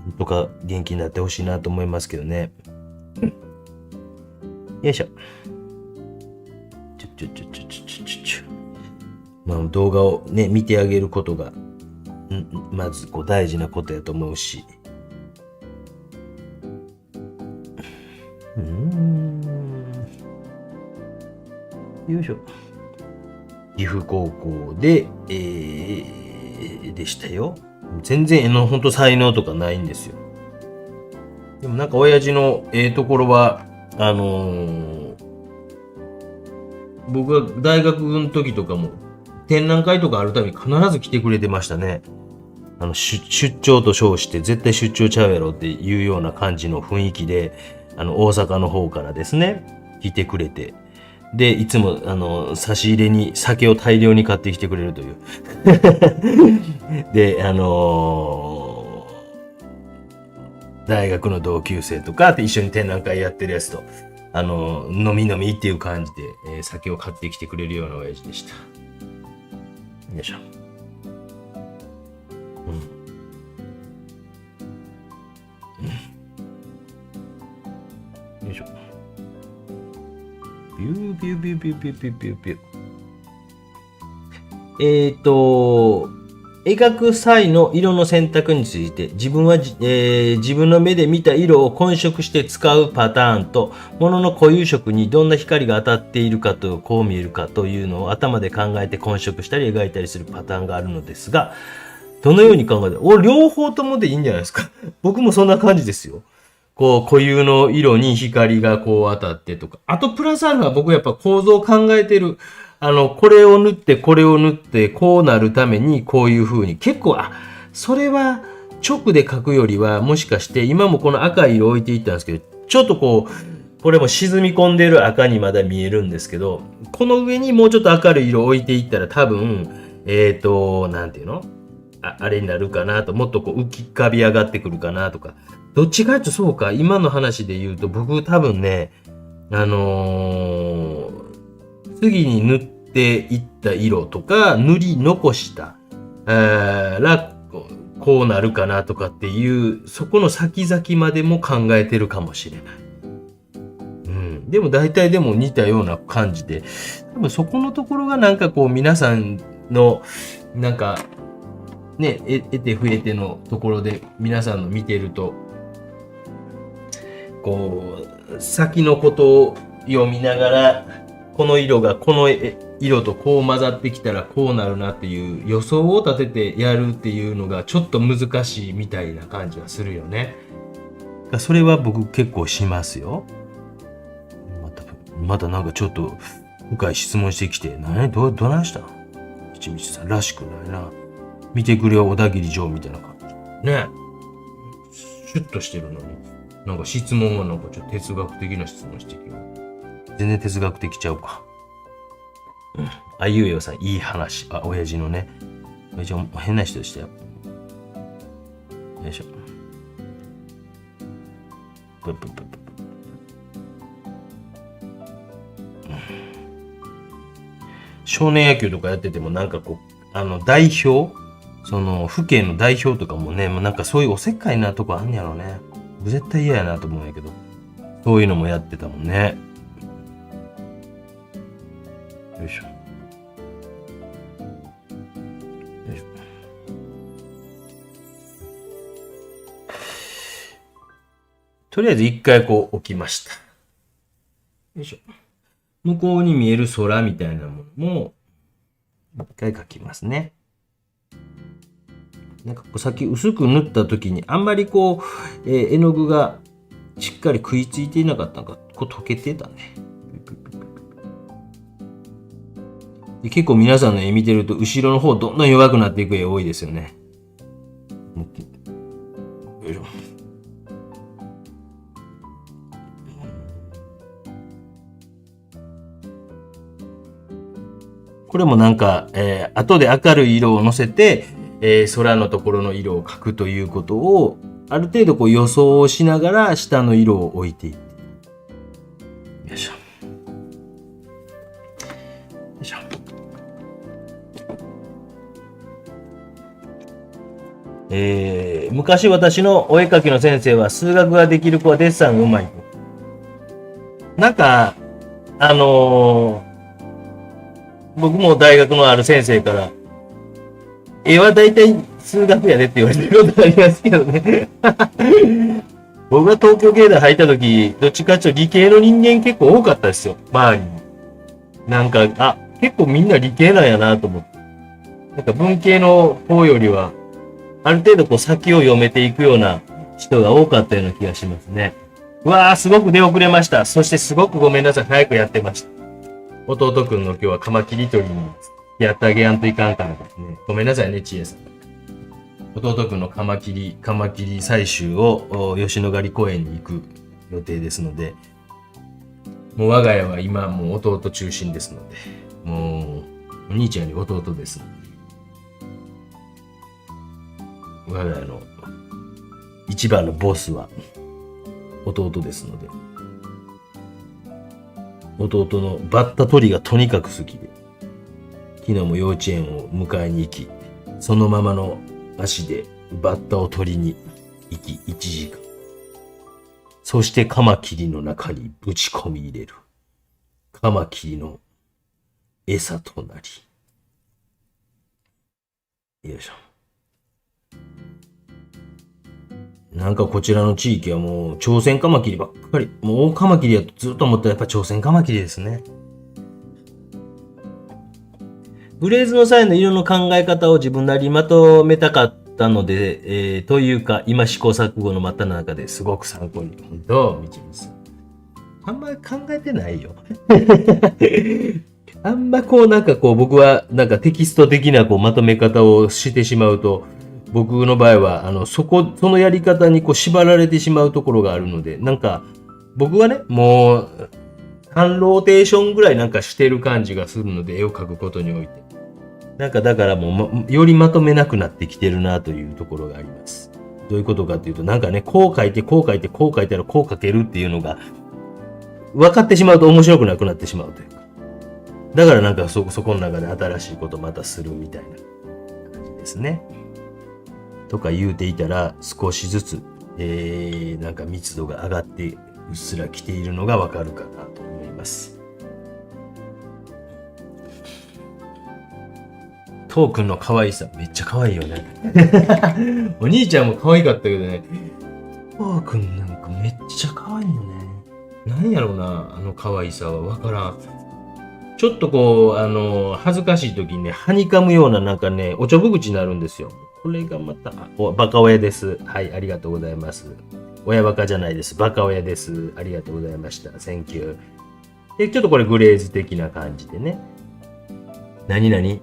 んとか元気になってほしいなと思いますけどね。よいしょ。まあ、動画をね、見てあげることが、まず大事なことやと思うし。よいしょ。岐阜高校で、でしたよ。全然本当才能とかないんですよ。でも親父のところは、僕が大学の時とかも展覧会とかあるたびに必ず来てくれてましたね。出張と称して絶対出張ちゃうやろっていうような感じの雰囲気で、大阪の方からですね、来てくれて。で、いつも、差し入れに酒を大量に買ってきてくれるという。で、大学の同級生とかって一緒に展覧会やってるやつと、飲み飲みっていう感じで、酒を買ってきてくれるような親父でした。よいしょ。よいしょ。ビュービュービュービュービュービュービュービュー。描く際の色の選択について自分の目で見た色を混色して使うパターンと物の固有色にどんな光が当たっているかとこう見えるかというのを頭で考えて混色したり描いたりするパターンがあるのですが、どのように考えて両方ともでいいんじゃないですか。僕もそんな感じですよ。固有の色に光が当たってとか。あとプラスアルファ僕やっぱ構造を考えてる。これを塗って、これを塗って、こうなるために、こういう風に。結構、それは直で描くよりは、もしかして、今もこの赤い色置いていったんですけど、ちょっとこれも沈み込んでる赤にまだ見えるんですけど、この上にもうちょっと明るい色を置いていったら多分、なんていうの？あれになるかなと、もっと浮きかび上がってくるかなとか。どっちかというとそうか、今の話で言うと、僕多分ね、次に塗っていった色とか、塗り残した、こうなるかなとかっていう、そこの先々までも考えてるかもしれない。でも大体でも似たような感じで、多分そこのところがなんかこう皆さんのなんかね、得て増えてのところで皆さんの見てると、こう先のことを読みながら、この色がこの色とこう混ざってきたらこうなるなっていう予想を立ててやるっていうのがちょっと難しいみたいな感じがするよね。それは僕結構しますよ。またなんかちょっと深い質問してきて、どないしたん？一道さんらしくないな。見てくれよ小田切城みたいな感じ。ね。シュッとしてるのに、なんか質問はなんかちょっと哲学的な質問してきよ。全然哲学的ちゃうか。あゆえよさん、いい話。親父のね。親父も変な人でしたよ。よいしょ。ぷっぷっぷっぷ。少年野球とかやっててもなんかこう、代表その、府警の代表とかもね、もうなんかそういうおせっかいなとこあんねやろね。絶対嫌やなと思うんやけど。そういうのもやってたもんね。よいしょ。よいしょ。とりあえず一回こう置きました。よいしょ。向こうに見える空みたいなものも、一回描きますね。なんかこう先薄く塗った時にあんまりこう、絵の具がしっかり食いついていなかったのか、こう溶けてたね。で結構皆さんの絵見てると後ろの方どんどん弱くなっていく絵多いですよね。よいしょ。これもなんか、後で明るい色を乗せて、空のところの色を描くということを、ある程度こう予想をしながら下の色を置いていって。よいしょ。よいしょ。昔私のお絵描きの先生は数学ができる子はデッサンがうまいと。なんか、僕も大学のある先生から、絵は大体数学やでって言われてることありますけどね。僕が東京芸大入った時、どっちかっていうと理系の人間結構多かったですよ、周りに。なんか、結構みんな理系なんやなと思って。なんか文系の方よりは、ある程度こう先を読めていくような人が多かったような気がしますね。うわー、すごく出遅れました。そしてすごくごめんなさい、早くやってました。弟くんの今日はカマキリ取りにやってあげやんといかんからですね。ごめんなさいね、ちえさん。弟くんのカマキリ採集を吉野ヶ里公園に行く予定ですので、もう我が家は今もう弟中心ですので、もうお兄ちゃんに弟ですので、我が家の一番のボスは弟ですので、弟のバッタ取りがとにかく好きで、昨日も幼稚園を迎えに行き、そのままの足でバッタを取りに行き1時間。そしてカマキリの中にぶち込み入れる。カマキリの餌となり。よいしょ。なんかこちらの地域はもう朝鮮カマキリばっかり。もう大カマキリやとずっと思ったらやっぱ朝鮮カマキリですね。グレーズの際の色の考え方を自分なりにまとめたかったので、というか今試行錯誤の真った中ですごく参考に。本当、みちみさん。あんま考えてないよ。あんまこうなんかこう僕はなんかテキスト的なこうまとめ方をしてしまうと、僕の場合はそのやり方にこう縛られてしまうところがあるので、なんか僕はね、もう3ローテーションぐらいなんかしてる感じがするので、絵を描くことにおいて。なんかだからもう、よりまとめなくなってきてるなというところがあります。どういうことかっていうと、なんかね、こう書いて、こう書いて、こう書いたらこう書けるっていうのが、分かってしまうと面白くなくなってしまうというか。だからなんかそこの中で新しいことまたするみたいな感じですね。とか言うていたら少しずつ、なんか密度が上がってうっすら来ているのがわかるかなと思います。トークンの可愛さめっちゃ可愛いよね。お兄ちゃんも可愛かったけどね。トークンなんかめっちゃ可愛いよね。なんやろうな、あの可愛さはわからん。ちょっとこう、恥ずかしい時にね、はにかむようななんかね、おちょぶ口になるんですよ。これがまた、バカ親です。はい、ありがとうございます。親バカじゃないです。バカ親です。ありがとうございました。センキュー。で、ちょっとこれグレーズ的な感じでね。何々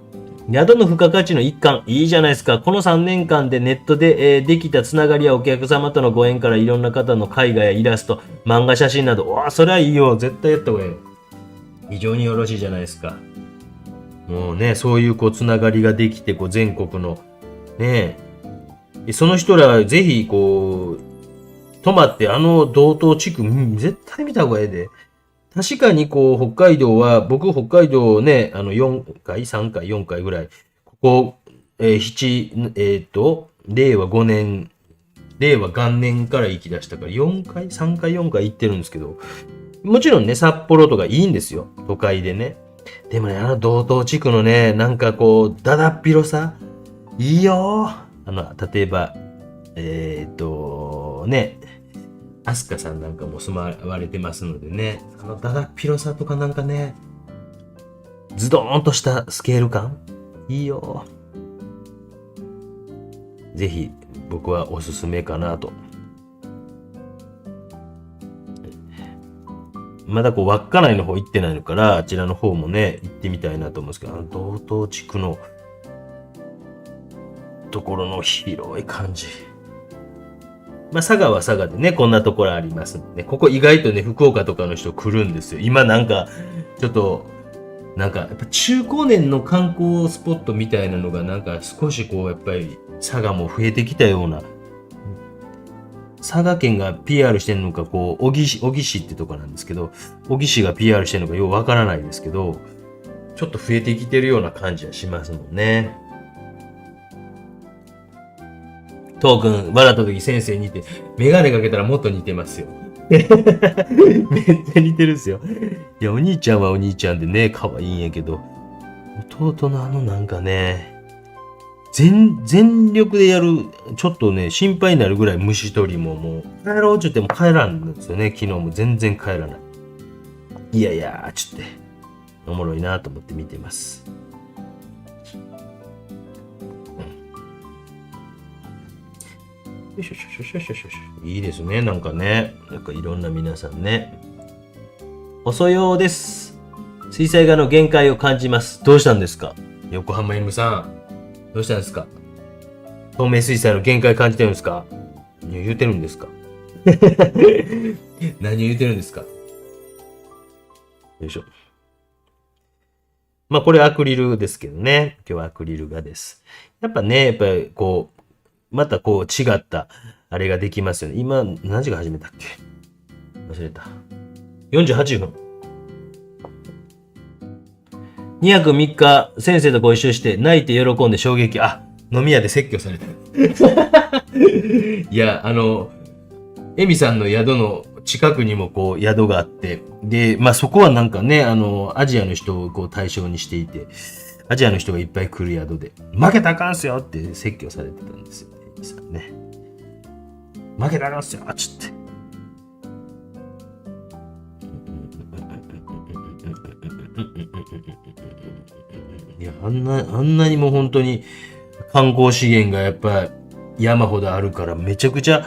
宿の付加価値の一環。いいじゃないですか。この3年間でネットで、できたつながりやお客様とのご縁からいろんな方の絵画やイラスト、漫画写真など、わあ、それはいいよ。絶対やった方がいいよ。非常によろしいじゃないですか。もうね、そういうこうつながりができて、こう全国のね、その人らぜひこう、泊まって道東地区、絶対見た方がええで。確かにこう、北海道は、僕北海道ね、4回、3回、4回ぐらい、ここ、令和5年、令和元年から行き出したから、4回、3回、4回行ってるんですけど、もちろんね、札幌とかいいんですよ。都会でね。でもね、道東地区のね、なんかこう、だだっ広さ、いいよ。例えば、ね、アスカさんなんかも住まわれてますのでね、だだっ広さとかなんかね、ズドーンとしたスケール感、いいよ。ぜひ、僕はおすすめかなと。まだこう、稚内の方行ってないのから、あちらの方もね、行ってみたいなと思うんですけど、道東地区のところの広い感じ。まあ、佐賀は佐賀でね、こんなところありますんでね。ここ意外とね、福岡とかの人来るんですよ。今なんか、ちょっと、なんか、やっぱ中高年の観光スポットみたいなのがなんか少しこう、やっぱり佐賀も増えてきたような、佐賀県が PR してんのか、こう、小城市ってとこなんですけど、小城市が PR してんのかようわからないですけど、ちょっと増えてきてるような感じはしますもんね。トークン、笑った時先生似て、メガネかけたらもっと似てますよ。めっちゃ似てるんですよ。いや、お兄ちゃんはお兄ちゃんでね、可愛いんやけど、弟のなんかね、全力でやる、ちょっとね、心配になるぐらい虫取りももう、帰ろうって言っても帰らんんですよね。昨日も全然帰らない。いやいや、ちょっと、おもろいなと思って見てます。よしよしよしよしよしよし。いいですね。なんかね。なんかいろんな皆さんね。遅ようです。水彩画の限界を感じます。どうしたんですか横浜 M さん。どうしたんですか透明水彩の限界感じてるんですか何を言うてるんですか何を言うてるんですかよいしょ。まあこれアクリルですけどね。今日はアクリル画です。やっぱね、やっぱりこう、またこう違ったあれができますよね。今何時が始めたっけ忘れた。48分。2泊3日先生とご一緒して泣いて喜んで衝撃。あ、飲み屋で説教された。いや、エミさんの宿の近くにもこう宿があって、で、まあそこはなんかね、アジアの人をこう対象にしていて、アジアの人がいっぱい来る宿で、負けたらあかんすよって説教されてたんですよ。エミさんね。負けたらあかんすよつって。いや、あんなにも本当に観光資源がやっぱ山ほどあるからめちゃくちゃ、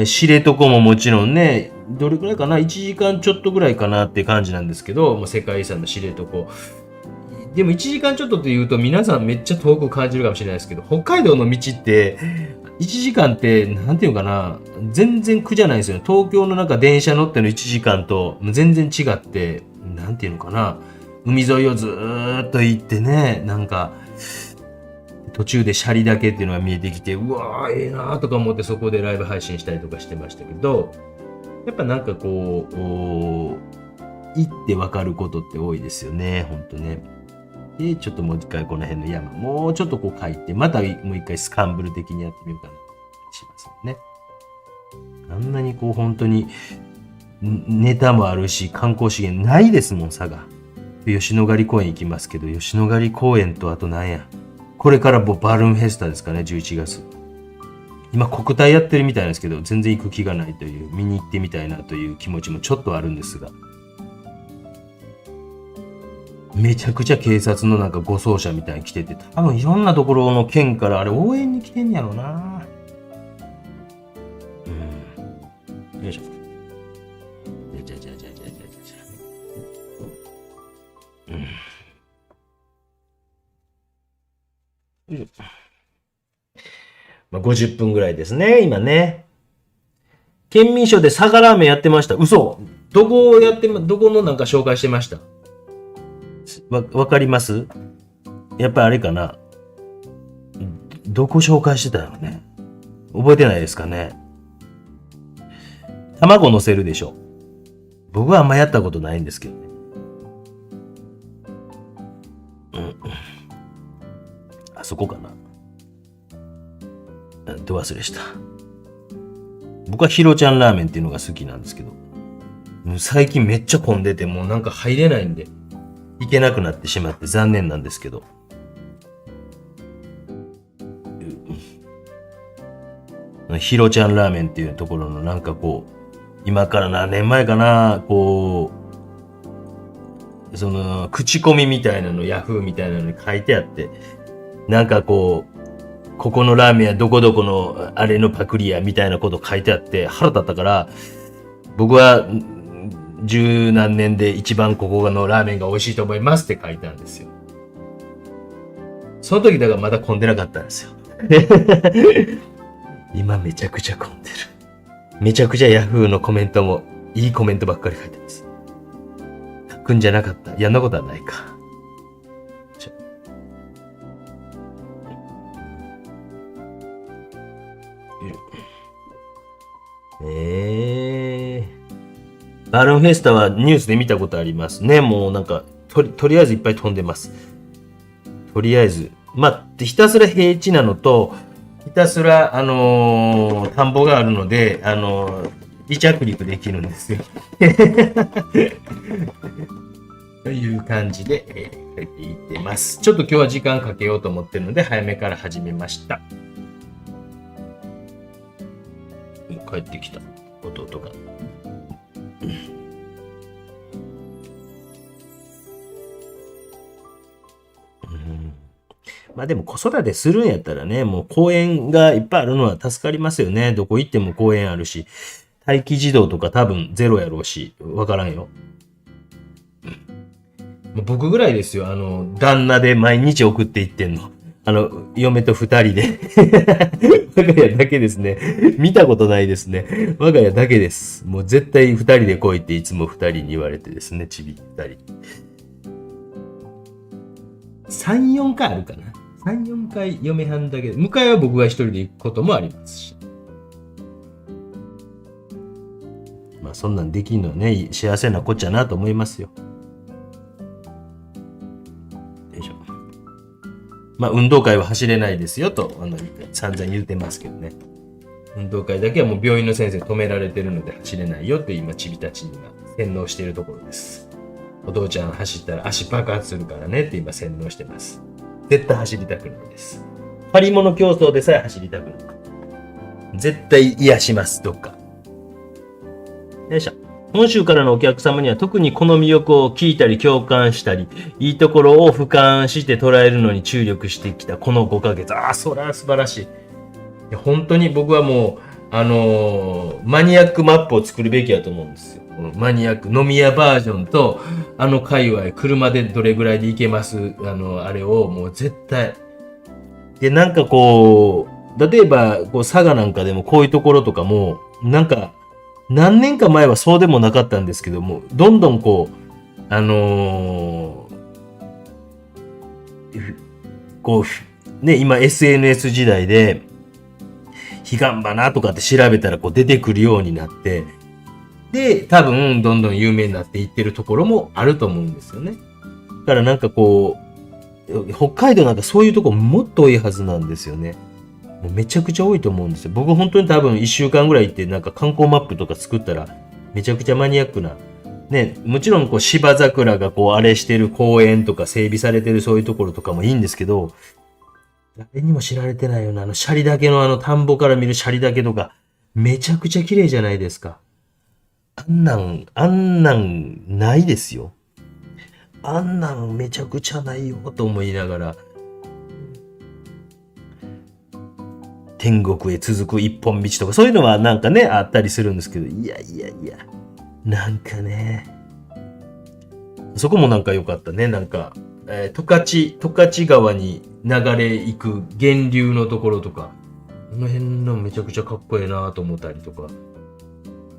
知床ももちろんね、どれくらいかな ?1 時間ちょっとぐらいかなって感じなんですけど、もう世界遺産の知床。でも1時間ちょっとって言うと皆さんめっちゃ遠く感じるかもしれないですけど、北海道の道って1時間ってなんていうかな、全然苦じゃないですよね。東京のなんか電車乗っての1時間と全然違って、なんていうのかな、海沿いをずーっと行ってね、なんか途中でシャリだけっていうのが見えてきて、うわーええなーとか思ってそこでライブ配信したりとかしてましたけど、やっぱなんかこう行ってわかることって多いですよね、ほんとね。で、ちょっともう一回この辺の山、もうちょっとこう書いて、またもう一回スカンブル的にやってみようかなしますよね。あんなにこう本当にネタもあるし、観光資源ないですもん、佐賀。吉野ヶ里公園行きますけど、吉野ヶ里公園とあとなんや。これからもバルーンフェスタですかね、11月。今国体やってるみたいなんですけど、全然行く気がないという、見に行ってみたいなという気持ちもちょっとあるんですが。めちゃくちゃ警察のなんか護送車みたいに来てて、多分いろんなところの県からあれ応援に来てんやろな。よいしょ。じゃ。よいしょ。まあ、50分ぐらいですね、今ね。県民賞で佐賀ラーメンやってました。嘘。どこのなんか紹介してました？わかります？やっぱりあれかな。どこ紹介してたのね。覚えてないですかね。卵乗せるでしょ。僕はあんまやったことないんですけどね。あそこかな。ど忘れした。僕はヒロちゃんラーメンっていうのが好きなんですけど、もう最近めっちゃ混んでて、もうなんか入れないんで、行けなくなってしまって残念なんですけど。ヒロちゃんラーメンっていうところのなんかこう、今から何年前かな、こう、その、口コミみたいなの、ヤフーみたいなのに書いてあって、なんかこう、ここのラーメンはどこどこのあれのパクリやみたいなこと書いてあって腹立ったから、僕は十何年で一番ここのラーメンが美味しいと思いますって書いたんですよ。その時だからまだ混んでなかったんですよ。今めちゃくちゃ混んでる。めちゃくちゃヤフーのコメントもいいコメントばっかり書いてます。書くんじゃなかった。やんなことはないか。バルーンフェスタはニュースで見たことありますね。もうなんか、とりあえずいっぱい飛んでます。とりあえず。まあ、ひたすら平地なのと、ひたすら、田んぼがあるので、離着陸できるんですよ。という感じで、書いていってます。ちょっと今日は時間かけようと思ってるので、早めから始めました。帰ってきた弟が。まあでも子育てするんやったらね、もう公園がいっぱいあるのは助かりますよね。どこ行っても公園あるし、待機児童とか多分ゼロやろうし、わからんよ。僕ぐらいですよ。旦那で毎日送っていってんの。嫁と二人で。我が家だけですね。見たことないですね。我が家だけです。もう絶対二人で来いっていつも二人に言われてですね。ちび二人。3、4回あるかな。3、4回嫁はんだけで。迎えは僕が一人で行くこともありますし。まあそんなんできんのはね、幸せなこっちゃなと思いますよ。まあ、運動会は走れないですよと、散々言ってますけどね。運動会だけはもう病院の先生止められてるので走れないよって今、チビたちに今、洗脳しているところです。お父ちゃん走ったら足爆発するからねって今、洗脳してます。絶対走りたくないです。張り物競争でさえ走りたくない。絶対癒します、どっか。よいしょ。本州からのお客様には特にこの魅力を聞いたり共感したり、いいところを俯瞰して捉えるのに注力してきたこの5ヶ月。それは素晴らしい。いや本当に僕はもう、マニアックマップを作るべきだと思うんですよ。マニアック、飲み屋バージョンと、界隈、車でどれぐらいで行けます、あれをもう絶対。で、なんかこう、例えば、佐賀なんかでもこういうところとかも、なんか、何年か前はそうでもなかったんですけども、どんどん今 SNS 時代で、彼岸花とかって調べたら出てくるようになって、で、多分どんどん有名になっていってるところもあると思うんですよね。だからなんか北海道なんかそういうとこもっと多いはずなんですよね。もうめちゃくちゃ多いと思うんですよ。僕本当に多分1週間ぐらい行ってなんか観光マップとか作ったらめちゃくちゃマニアックな。ね、もちろんこう芝桜がこうあれしてる公園とか整備されてるそういうところとかもいいんですけど、誰にも知られてないようなシャリだけの田んぼから見るシャリだけとか、めちゃくちゃ綺麗じゃないですか。あんなんないですよ。あんなんめちゃくちゃないよと思いながら、天国へ続く一本道とかそういうのはなんかね、あったりするんですけど、いやいやいや、なんかね、そこもなんか良かったね。なんか、十勝川に流れ行く源流のところとか、この辺のめちゃくちゃかっこいいなと思ったりとか。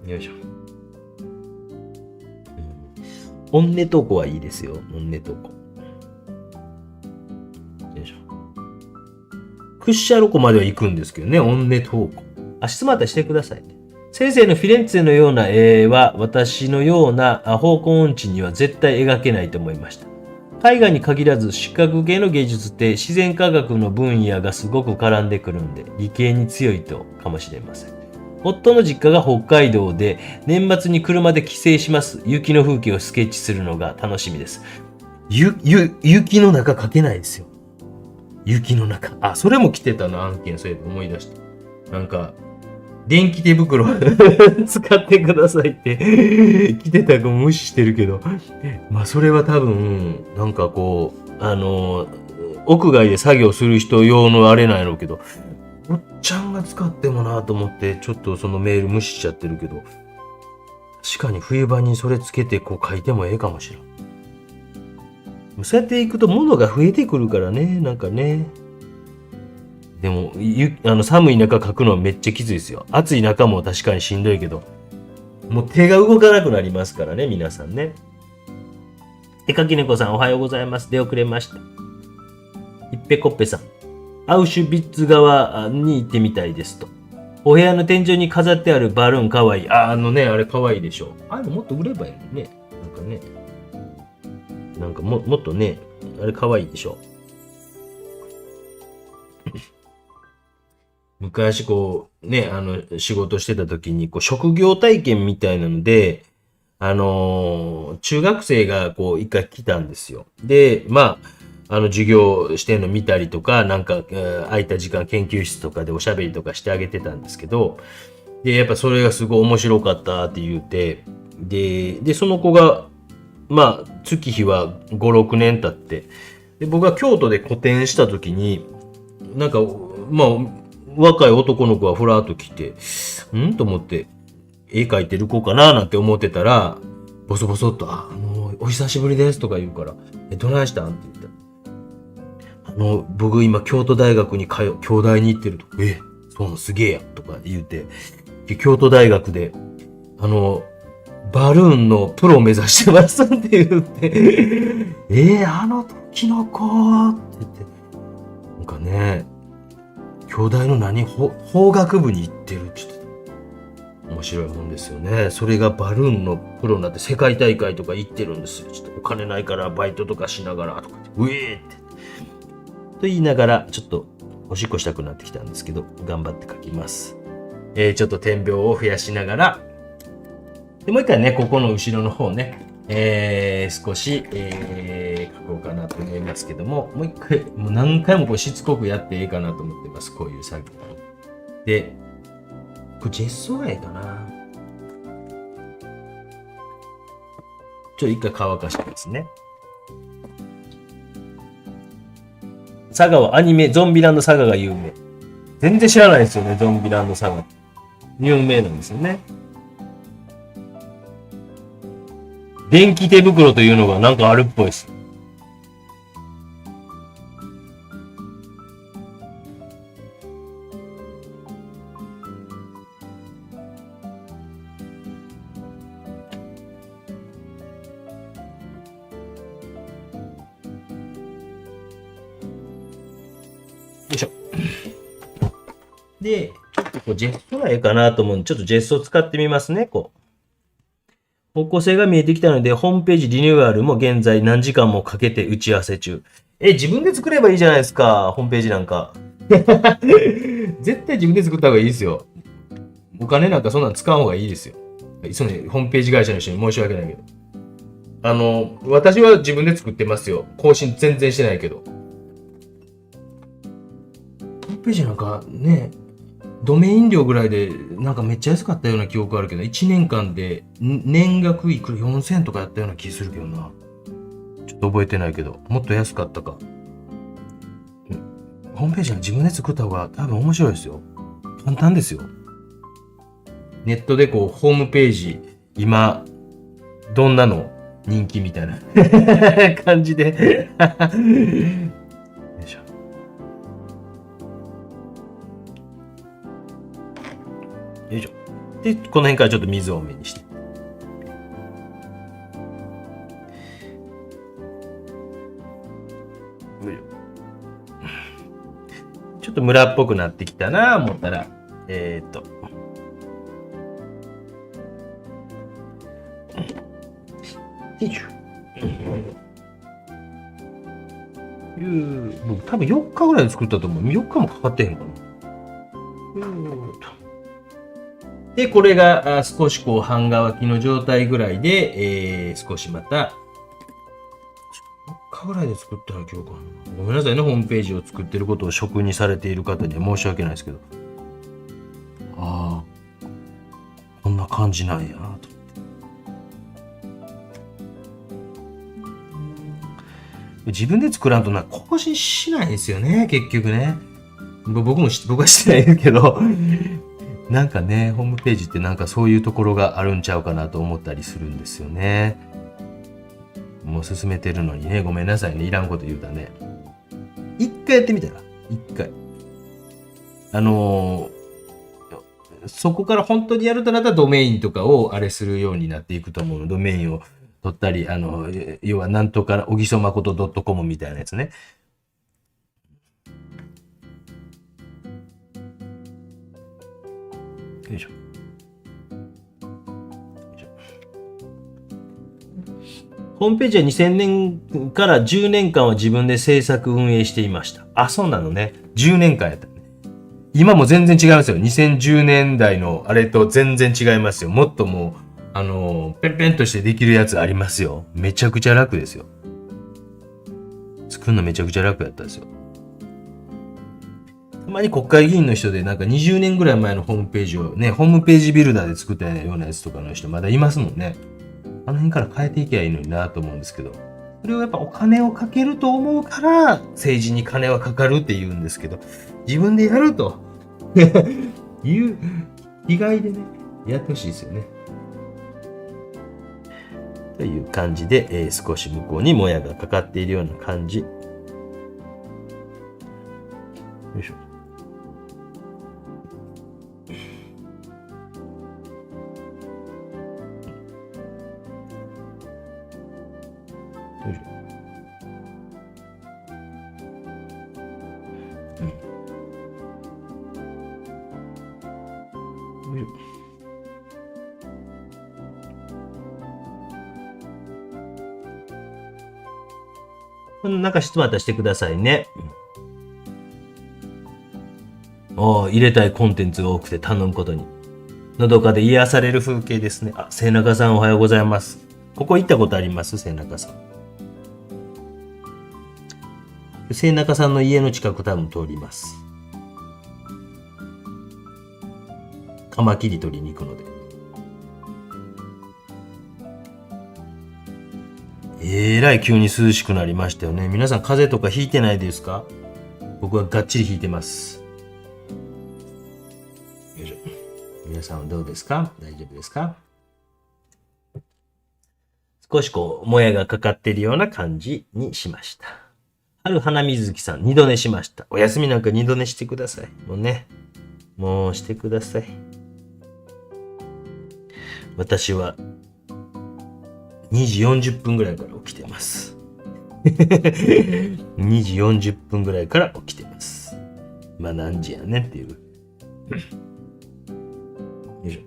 よいしょ。オンネトコはいいですよ。オンネトコ。よいしょ。クッシャロコまでは行くんですけどね。オンネトコ。質またしてください。先生のフィレンツェのような絵は私のような方向音痴には絶対描けないと思いました。絵画に限らず視覚系の芸術って自然科学の分野がすごく絡んでくるんで理系に強いとかもしれません。夫の実家が北海道で年末に車で帰省します。雪の風景をスケッチするのが楽しみです。雪の中描けないですよ。雪の中。それも来てたな、案件。そういえば思い出した。なんか、電気手袋使ってくださいって来てたか無視してるけど。まあそれは多分、なんかこう、屋外で作業する人用のあれなんやろうけど、おっちゃんが使ってもなと思って、ちょっとそのメール無視しちゃってるけど、確かに冬場にそれつけてこう書いてもええかもしれん。そうやっていくと物が増えてくるからね、なんかね。でも、寒い中書くのはめっちゃきついですよ。暑い中も確かにしんどいけど、もう手が動かなくなりますからね、皆さんね。絵かき猫さんおはようございます。出遅れました。いっぺこっぺさん。アウシュビッツ川に行ってみたいですと。お部屋の天井に飾ってあるバルーンかわいい。あれかわいいでしょ。あれもっと売ればいいのね。なんかね。なんかもっとね、あれかわいいでしょ。昔こう、ね、仕事してた時に、こう、職業体験みたいなので、中学生がこう、一回来たんですよ。で、まあ、授業してんの見たりとか、なんか、空いた時間研究室とかでおしゃべりとかしてあげてたんですけど、で、やっぱそれがすごい面白かったって言うて、で、その子が、まあ、月日は5、6年経って、で、僕が京都で個展した時に、なんか、まあ、若い男の子がふらっと来て、と思って、絵描いてる子かななんて思ってたら、ボソボソっと、お久しぶりですとか言うから、どないしたんって言ったら、僕今京都大学に京大に行ってると、そうなのすげえや、とか言うて、京都大学で、バルーンのプロを目指してますって言って、あの時の子って言って、なんかね、京大の法学部に行ってるって言ってた。面白いもんですよね。それがバルーンのプロになって世界大会とか行ってるんですよ。ちょっとお金ないからバイトとかしながらとかって、って。と言いながら、ちょっとおしっこしたくなってきたんですけど、頑張って書きます。ちょっと点描を増やしながら、でもう一回ね、ここの後ろの方ね、少し、書こうかなと思いますけども、もう一回、もう何回もこうしつこくやっていいかなと思ってます。こういう作業。で、これジェストがいいかな。一回乾かしてますね。佐賀はアニメ、ゾンビランド佐賀が有名。全然知らないですよね、ゾンビランド佐賀。有名なんですよね。電気手袋というのがなんかあるっぽいです。よいしょ。で、ちょっとこうジェストがいいかなと思うんで、ちょっとジェストを使ってみますね、こう。方向性が見えてきたので、ホームページリニューアルも現在何時間もかけて打ち合わせ中。自分で作ればいいじゃないですか、ホームページなんか。絶対自分で作った方がいいですよ。お金なんかそんなん使う方がいいですよ。そのホームページ会社の人に申し訳ないけど。私は自分で作ってますよ。更新全然してないけど。ホームページなんかね、ドメイン料ぐらいでなんかめっちゃ安かったような記憶あるけど、1年間で年額いくら4000とかやったような気するけどな。ちょっと覚えてないけど、もっと安かったか。ホームページは自分で作った方が多分面白いですよ。簡単ですよ。ネットでこう、ホームページ、今、どんなの人気みたいな感じでよいしょ。よいしょ。で、この辺からちょっと水多めにして。ちょっとムラっぽくなってきたなぁ思ったら、よいしょ。僕多分4日ぐらいで作ったと思う。4日もかかってへんかな。で、これが少しこう半乾きの状態ぐらいで、少しまた、4日ぐらいで作ったら今日かな。ごめんなさいね、ホームページを作ってることを職にされている方には申し訳ないですけど。ああ、こんな感じなんやなと。自分で作らんとな、更新しないですよね、結局ね。僕はしてないけど、なんかね、ホームページってなんかそういうところがあるんちゃうかなと思ったりするんですよね。もう進めてるのにね、ごめんなさいね、いらんこと言うたね。一回やってみたら、一回。そこから本当にやるとなったらドメインとかをあれするようになっていくと思うの。ドメインを取ったり、要はなんとか、おぎそまこと .com みたいなやつね。よいしょ。ホームページは2000年から10年間は自分で制作運営していました。あ、そうなのね。10年間やった。今も全然違いますよ。2010年代のあれと全然違いますよ。もっともう、ペンペンとしてできるやつありますよ。めちゃくちゃ楽ですよ。作るのめちゃくちゃ楽やったですよ。たまに国会議員の人でなんか20年ぐらい前のホームページをね、ホームページビルダーで作ったようなやつとかの人まだいますもんね。あの辺から変えていけばいいのになと思うんですけど。それをやっぱお金をかけると思うから政治に金はかかるって言うんですけど、自分でやるという意外でね、やってほしいですよね。という感じで、少し向こうにもやがかかっているような感じ。よいしょ。よいしょ。よいしょ。なんか質問またしてくださいね。入れたいコンテンツが多くて頼むことに。のどかで癒される風景ですね。末中さんおはようございます。ここ行ったことあります末中さん。末中さんの家の近く多分通ります。カマキリ取りに行くので。らい急に涼しくなりましたよね。皆さん風邪とかひいてないですか？僕はがっちりひいてます。よいしょ。皆さんはどうですか？大丈夫ですか？少しこう、もやがかかっているような感じにしました。春花水木さん、二度寝しました。お休みなんか二度寝してください。もうね。もうしてください。私は2時40分ぐらいから起きてます。2時40分ぐらいから起きてます。まあ何時やねんっていう。よいしょ。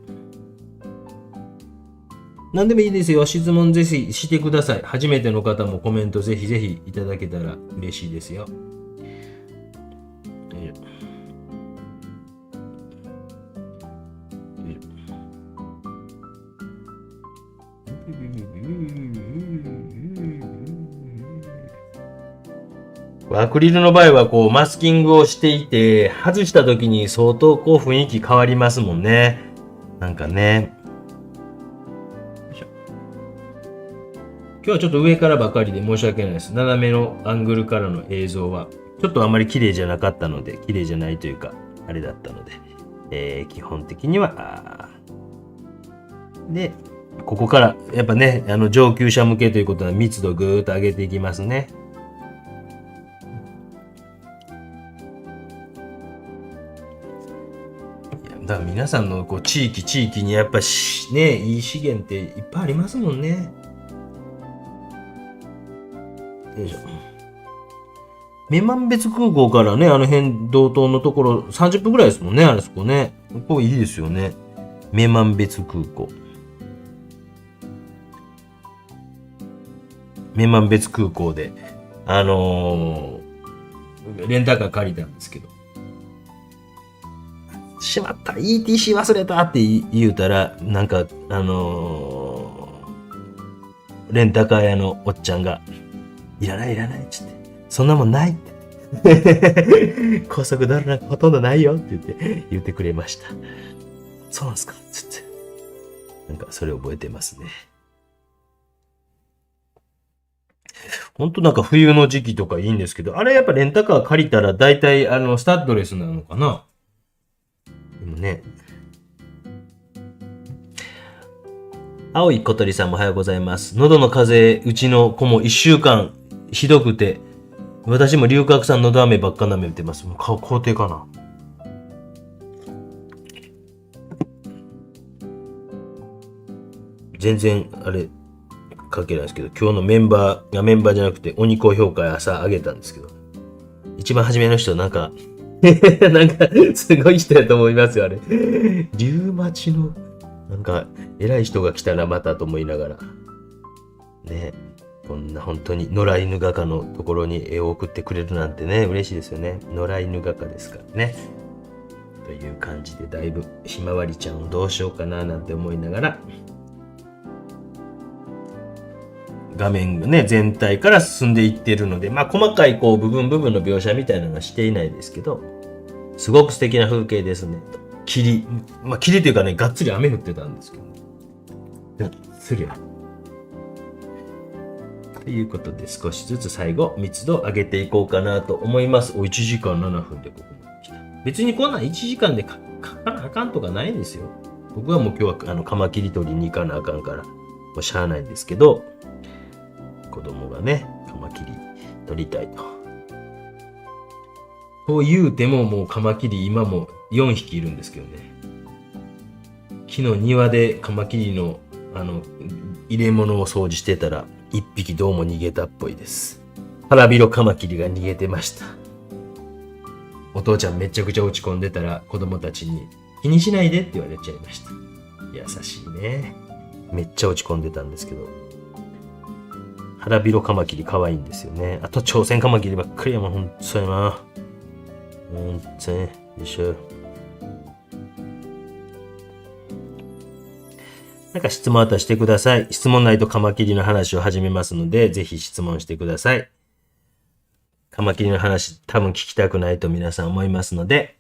何でもいいですよ。質問ぜひしてください。初めての方もコメントぜひぜひいただけたら嬉しいですよ。アクリルの場合はこうマスキングをしていて、外した時に相当こう雰囲気変わりますもんね。なんかね。今日はちょっと上からばかりで申し訳ないです。斜めのアングルからの映像はちょっとあまり綺麗じゃなかったので、綺麗じゃないというか、あれだったので、基本的には、で、ここからやっぱね、上級者向けということは密度ぐーっと上げていきますね。だから皆さんのこう地域にやっぱね、いい資源っていっぱいありますもんね。よいしょ。女満別空港からね、あの辺道東のところ30分ぐらいですもんね、あれそこね。ここいいですよね。女満別空港。女満別空港で、レンタカー借りたんですけど。しまった ETC 忘れたって言うたら、なんか、レンタカー屋のおっちゃんが、いらないっつって、そんなもんないって。高速道路なんかほとんどないよって言ってくれました。そうなんすかつって。なんかそれ覚えてますね。ほんとなんか冬の時期とかいいんですけど、あれやっぱレンタカー借りたら大体スタッドレスなのかな？でもね。青い小鳥さんもおはようございます。喉の風邪、うちの子も1週間ひどくて、私も龍角散のど飴ばっか舐めてます。もう顔肯定かな。全然、あれ、関係ないですけど、今日のメンバーじゃなくて、鬼高評価朝あげたんですけど、一番初めの人なんか、なんか、すごい人やと思いますよ、あれ。リュウマチの、なんか、偉い人が来たな、またと思いながら。ね。こんな本当に野良犬画家のところに絵を送ってくれるなんてね、嬉しいですよね。野良犬画家ですからね。という感じで、だいぶひまわりちゃんをどうしようかななんて思いながら、画面がね、全体から進んでいっているので、まあ細かいこう部分の描写みたいなのはしていないですけど、すごく素敵な風景ですね。霧というかね、がっつり雨降ってたんですけど、すりゃ。ということで少しずつ最後密度を上げていこうかなと思います。1時間7分でここまで来た。別にこんなん1時間で書かなあかんとかないんですよ。僕はもう今日はカマキリ取りに行かなあかんから、もうしゃあないんですけど、子供がね、カマキリ取りたいと。こう言うてももうカマキリ今も4匹いるんですけどね。昨日庭でカマキリの入れ物を掃除してたら1匹どうも逃げたっぽいです。腹広カマキリが逃げてました。お父ちゃんめちゃくちゃ落ち込んでたら子供たちに気にしないでって言われちゃいました。優しいね。めっちゃ落ち込んでたんですけど。腹広カマキリ可愛いんですよね。あと朝鮮カマキリばっかりやもん、ほんとやな。ほんとね。よいしょ。なんか質問あったらしてください。質問ないとカマキリの話を始めますので、ぜひ質問してください。カマキリの話多分聞きたくないと皆さん思いますので、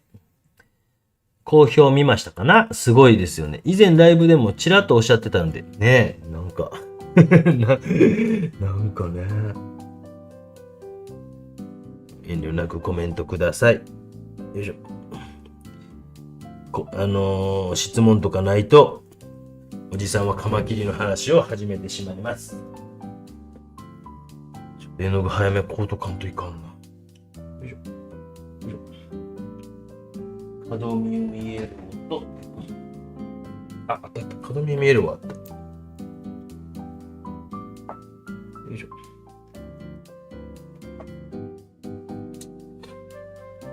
好評見ましたかな？すごいですよね。以前ライブでもちらっとおっしゃってたんで、ね、なんかなんかね。遠慮なくコメントください。よいしょ。質問とかないと、おじさんはカマキリの話を始めてしまいます。絵の具早めコートかんといかんな。よいしょ。よいしょ。カドミウムイエローと、あった。カドミウムイエローはあった。よいしょ。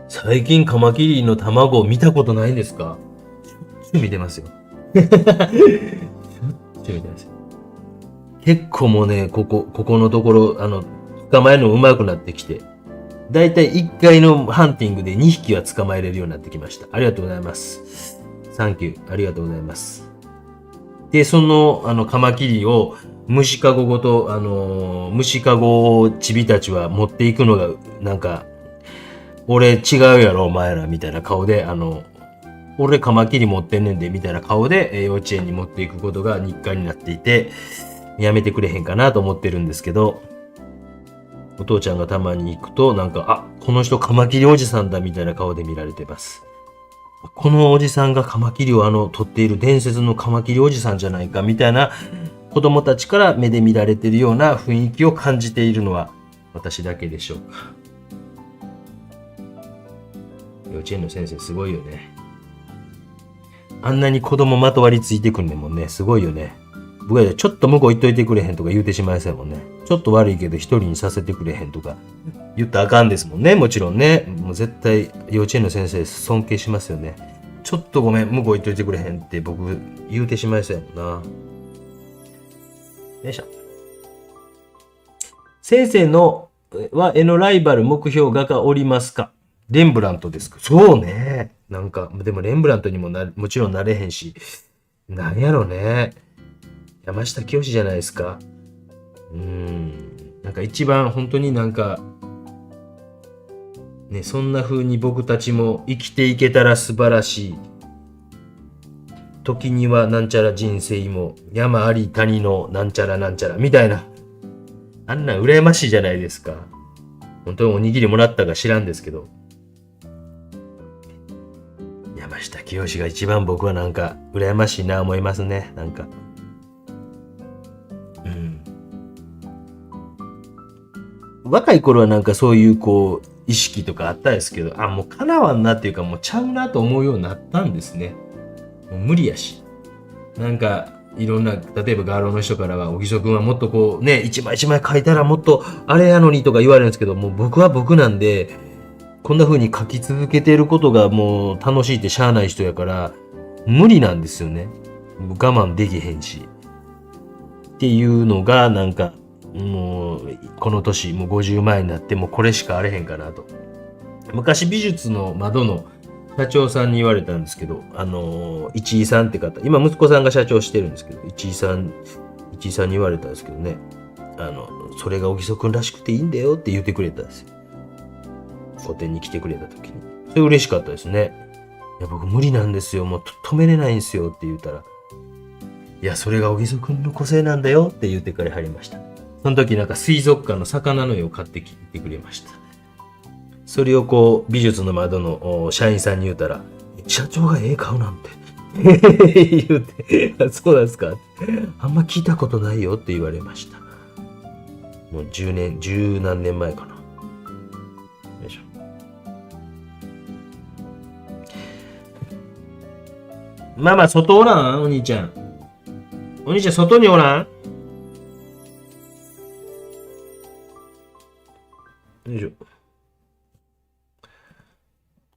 最近カマキリの卵を見たことないんですか？見てますよ。見てますよ。結構もうね、ここのところ、捕まえるの上手くなってきて、だいたい1回のハンティングで2匹は捕まえれるようになってきました。ありがとうございます。サンキュー。ありがとうございます。で、その、カマキリを、虫かごごと、虫かごをチビたちは持っていくのが、なんか、俺違うやろ、お前ら、みたいな顔で、俺カマキリ持ってんねんで、みたいな顔で、幼稚園に持っていくことが日課になっていて、やめてくれへんかなと思ってるんですけど、お父ちゃんがたまに行くと、なんか、あ、この人カマキリおじさんだ、みたいな顔で見られてます。このおじさんがカマキリを取っている伝説のカマキリおじさんじゃないか、みたいな子供たちから目で見られているような雰囲気を感じているのは私だけでしょうか。幼稚園の先生すごいよね。あんなに子供まとわりついてくんねんもんね。すごいよね。僕はちょっと向こう行っといてくれへんとか言うてしまいそうやもんね。ちょっと悪いけど一人にさせてくれへんとか言ったらあかんですもんね。もちろんね。もう絶対幼稚園の先生尊敬しますよね。ちょっとごめん、向こう行っといてくれへんって僕言うてしまいそうやもんな。よいしょ。先生のは絵のライバル目標画家おりますか？レンブラントですか？そうね。なんか、でもレンブラントにももちろんなれへんし、なんやろね。山下清じゃないですか。なんか一番本当になんか、ね、そんな風に僕たちも生きていけたら素晴らしい。時にはなんちゃら人生も山あり谷のなんちゃらなんちゃらみたいな。あんなん羨ましいじゃないですか。本当におにぎりもらったか知らんですけど。山下清が一番僕はなんか羨ましいな思いますね。なんか。若い頃はなんかそういうこう意識とかあったんですけど、あ、もう叶わんなっていうかもうちゃうなと思うようになったんですね。もう無理やし。なんかいろんな、例えば画廊の人からは、小木曽くんはもっとこうね、一枚一枚描いたらもっとあれやのにとか言われるんですけど、もう僕は僕なんで、こんな風に描き続けてることがもう楽しいってしゃあない人やから、無理なんですよね。我慢できへんし。っていうのがなんか、もうこの年もう50前になってもこれしかあれへんかなと。昔美術の窓の社長さんに言われたんですけど、市井さんって方、今息子さんが社長してるんですけど、市井さんに言われたんですけどね、それが小木曽くんらしくていいんだよって言ってくれたんですよ。個展に来てくれた時に。それ嬉しかったですね。いや、僕無理なんですよ。もう止めれないんですよって言ったら、いや、それが小木曽くんの個性なんだよって言ってくれはりました。その時なんか水族館の魚の絵を買ってきてくれました。それをこう美術の窓の社員さんに言うたら、社長が絵買うなんて言うて、そうなんですか、あんま聞いたことないよって言われました。もう十何年前かな。よいしょ。ママ外おらん？お兄ちゃん。お兄ちゃん外におらん？よいしょ。よ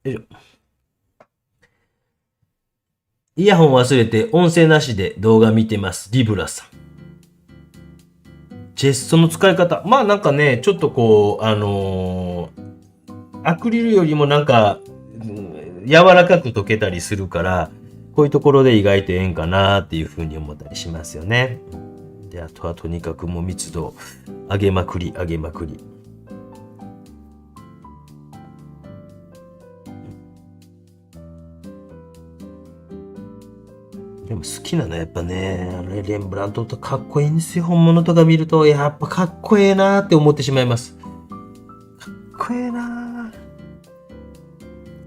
いしょ。イヤホン忘れて音声なしで動画見てます。リブラさん。ジェストの使い方。まあなんかね、ちょっとこう、アクリルよりもなんか、柔らかく溶けたりするから、こういうところで意外とええんかなっていうふうに思ったりしますよね。で、あとはとにかくもう密度上げまくり。でも好きなのはやっぱね、レンブラントとかっこいいんですよ。本物とか見ると、やっぱかっこええなーって思ってしまいます。かっこええな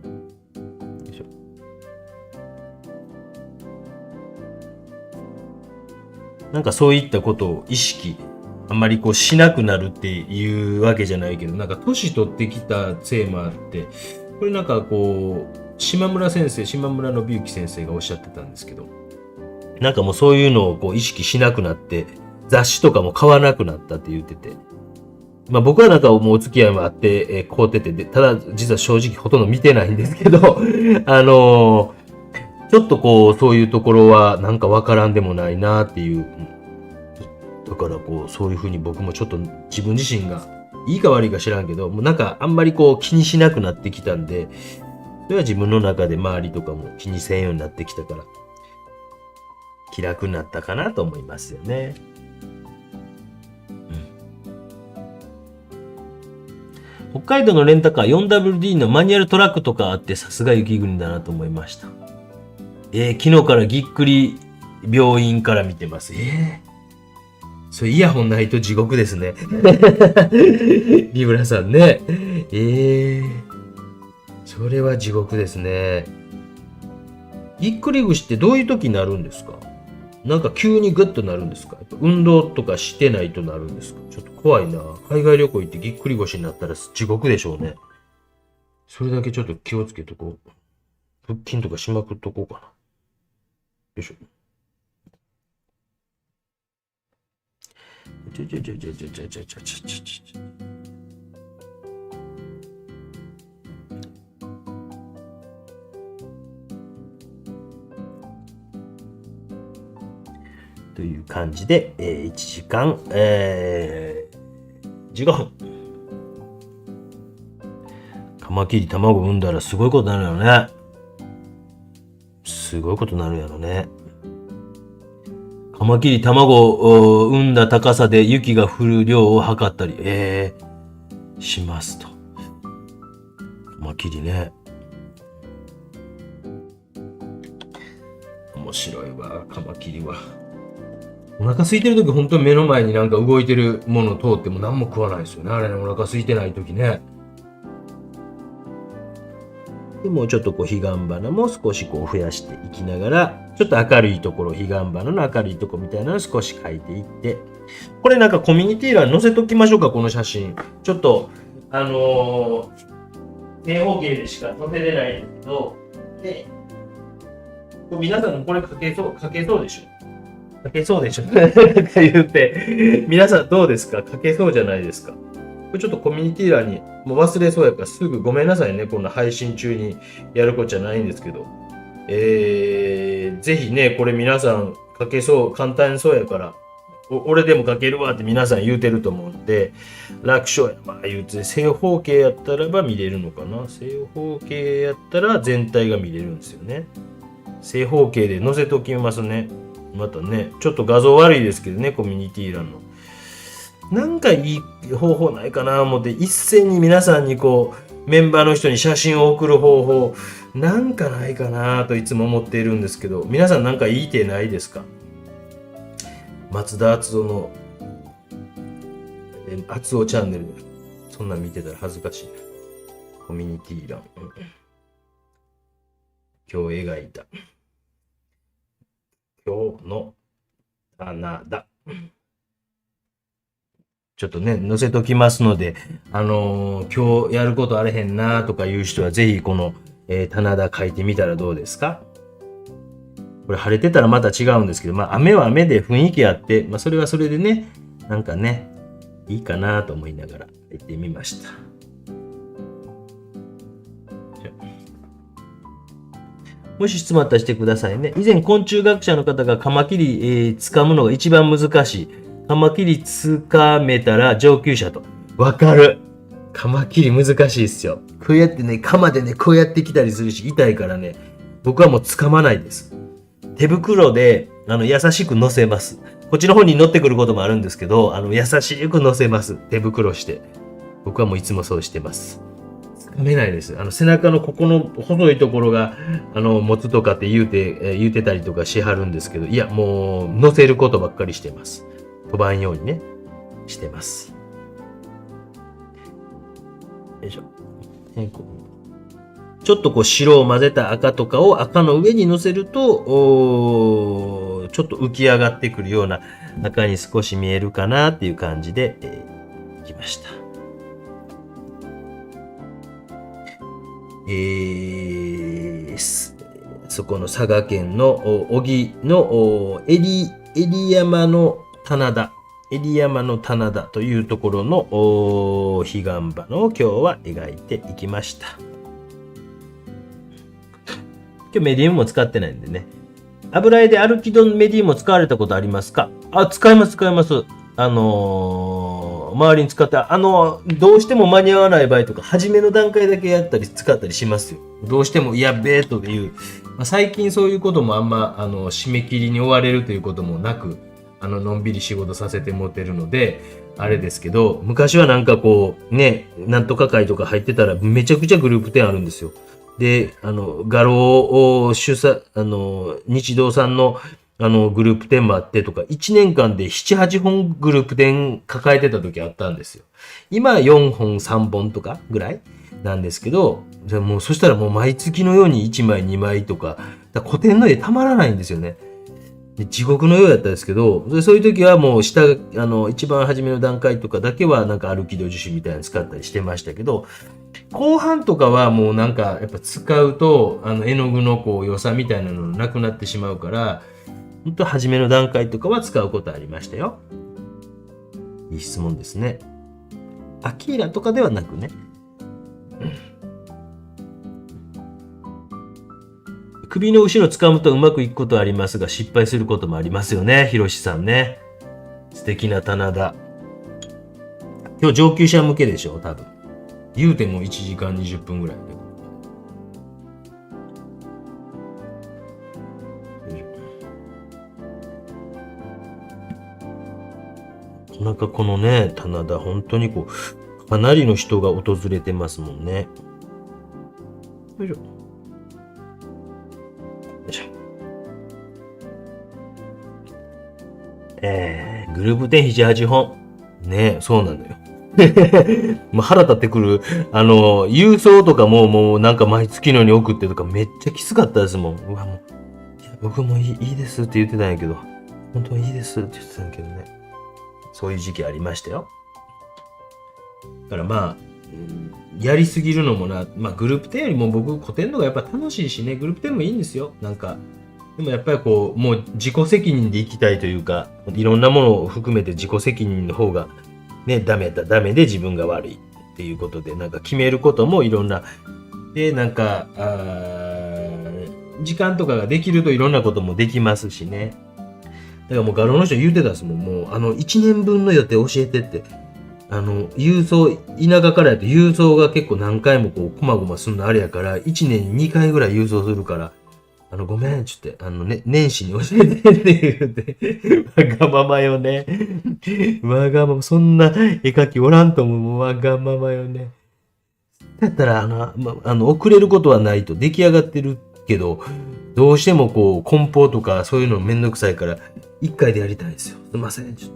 ー。よいしょ。なんかそういったことを意識、あんまりこうしなくなるっていうわけじゃないけど、なんか年取ってきたせいもあって、これなんかこう、島村信之先生がおっしゃってたんですけど、なんかもうそういうのをこう意識しなくなって、雑誌とかも買わなくなったって言ってて。まあ僕はなんかもうお付き合いもあって、買うてて、ただ実は正直ほとんど見てないんですけど、ちょっとこうそういうところはなんかわからんでもないなっていう。だからこう、そういうふうに僕もちょっと自分自身が、いいか悪いか知らんけど、もうなんかあんまりこう気にしなくなってきたんで、それは自分の中で周りとかも気にせんようになってきたから、気楽になったかなと思いますよね。北海道のレンタカー 4WD のマニュアルトラックとかあってさすが雪国だなと思いました。昨日からぎっくり病院から見てます。それイヤホンないと地獄ですね。リブラさんね。それは地獄ですね。ぎっくり腰ってどういう時になるんですか？なんか急にグッとなるんですか？やっぱ運動とかしてないとなるんですか？ちょっと怖いな。海外旅行行ってぎっくり腰になったら地獄でしょうね。それだけちょっと気をつけとこう。腹筋とかしまくっとこうかな。よいしょ。という感じで、1時間、15分。カマキリ卵産んだらすごいことになるよね。すごいことになるやろね。カマキリ卵を産んだ高さで雪が降る量を測ったり、しますと。カマキリね。面白いわ、カマキリは。お腹空いてるとき本当に目の前になんか動いてるもの通っても何も食わないですよね。あれね、お腹空いてないときね。でもうちょっとこう彼岸花も少しこう増やしていきながら、ちょっと明るいところ、彼岸花の明るいところみたいなのを少し描いていって、これなんかコミュニティ欄載せときましょうか、この写真。ちょっと、正方形でしか載せれないんですけど、で、皆さんもこれ描けそうでしょ？書けそうでしょ言って、皆さんどうですか？書けそうじゃないですか？これちょっとコミュニティ欄に、もう忘れそうやからすぐごめんなさいね。こんな配信中にやることじゃないんですけど。ぜひね、これ皆さん書けそう、簡単そうやから、俺でも書けるわって皆さん言うてると思うんで、楽勝やば言うて、正方形やったらば見れるのかな？正方形やったら全体が見れるんですよね。正方形で載せておきますね。またね、ちょっと画像悪いですけどね、コミュニティ欄の。なんかいい方法ないかな思って、一斉に皆さんにこう、メンバーの人に写真を送る方法、なんかないかなといつも思っているんですけど、皆さんなんかいい手ないですか？松田敦夫の、敦夫チャンネル。そんなん見てたら恥ずかしいな。コミュニティ欄。今日描いた。今日の棚田。ちょっとね、載せときますので、今日やることあれへんなとかいう人は、ぜひこの、棚田書いてみたらどうですか？これ晴れてたらまた違うんですけど、まあ雨は雨で雰囲気あって、まあそれはそれでね、なんかね、いいかなと思いながら書いてみました。もし質問あったらしてくださいね。以前昆虫学者の方がカマキリ、掴むのが一番難しい。カマキリ掴めたら上級者と。わかる。カマキリ難しいっすよ。こうやってね、カマでね、こうやってきたりするし、痛いからね、僕はもう掴まないです。手袋で、優しく乗せます。こっちの方に乗ってくることもあるんですけど、優しく乗せます。手袋して。僕はもういつもそうしてます。掴めないです。背中のここの細いところが、持つとかって言うてたりとかしはるんですけど、いや、もう、乗せることばっかりしてます。飛ばんようにね、してます。よいしょ。ちょっとこう白を混ぜた赤とかを赤の上に乗せると、ちょっと浮き上がってくるような赤に少し見えるかなっていう感じで、いきました。そこの佐賀県の小木の襟山の棚田、襟山の棚田というところの彼岸花を今日は描いていきました。今日メディウムも使ってないんでね。油絵でアルキドンメディウムを使われたことありますか？使います。周りに使って、どうしても間に合わない場合とか、初めの段階だけやったり、使ったりしますよ。どうしても、やっべえという、最近そういうこともあんま、締め切りに追われるということもなく、のんびり仕事させてもってるので、あれですけど、昔はなんかこう、ね、なんとか会とか入ってたら、めちゃくちゃグループ展あるんですよ。で、画廊を主催、日動さんの、グループ展もあってとか、1年間で7、8本グループ展抱えてた時あったんですよ。今4本、3本とかぐらいなんですけど、もうそしたらもう毎月のように1枚、2枚とか、古典の絵たまらないんですよね。で地獄のようやったんですけど、そういう時はもう一番初めの段階とかだけはなんか歩き戸樹脂みたいなの使ったりしてましたけど、後半とかはもうなんかやっぱ使うと、絵の具のこう良さみたいなのなくなってしまうから、本当初めの段階とかは使うことありましたよ。いい質問ですね。アキーラとかではなくね。首の後ろ掴むとうまくいくことはありますが、失敗することもありますよね。ひろしさんね。素敵な棚田。今日上級者向けでしょ多分。言うても1時間20分ぐらいで。なんかこのね、棚田、本当にこう、かなりの人が訪れてますもんね。よいしょ。グループ展7、8本。ねえ、そうなのよ。もう腹立ってくる。郵送とかもうなんか毎月のように送ってとかめっちゃきつかったですもん。うわ、もう、いや僕もいいですって言ってたんやけど、本当はいいですって言ってたんやけどね。そういう時期ありましたよ。だからまあ、やりすぎるのもな、グループ展よりも僕古典のがやっぱ楽しいしね、グループ展もいいんですよ。なんか、でもやっぱりこう、もう自己責任で生きたいというか、いろんなものを含めて自己責任の方が、ね、ダメで自分が悪いっていうことで、なんか決めることもいろんな、で、なんか、時間とかができるといろんなこともできますしね。だからもう画廊の人言うてたんですもん。もう、1年分の予定教えてって。郵送、田舎からやと郵送が結構何回もこう、こまごますんのあれやから、1年に2回ぐらい郵送するから、ごめん、ちょっと、年始に教えてって言うて、わがままよね。わがまま、そんな絵描きおらんと思う、もうわがままよね。だったら、遅れることはないと出来上がってるけど、どうしてもこう、梱包とかそういうのめんどくさいから、1回でやりたいんですよ。すいません、ちょっ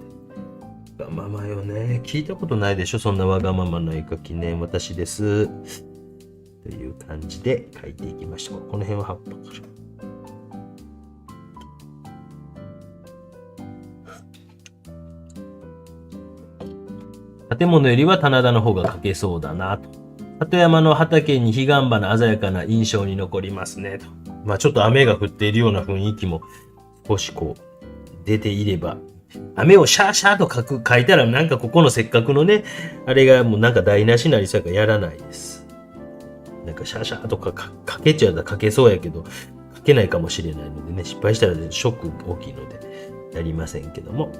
と。わがままよね。聞いたことないでしょ、そんなわがままな絵描きね。私です。という感じで描いていきましょう。この辺は葉っぱから。建物よりは棚田の方が描けそうだなと。里山の畑に彼岸花鮮やかな印象に残りますねと。ちょっと雨が降っているような雰囲気も少しこう出ていれば、雨をシャーシャーと書いたらなんかここのせっかくのね、あれがもうなんか台無しになりそうやからやらないです。なんかシャーシャーとか書けちゃうと書けそうやけど、書けないかもしれないのでね、失敗したらショック大きいのでやりませんけども。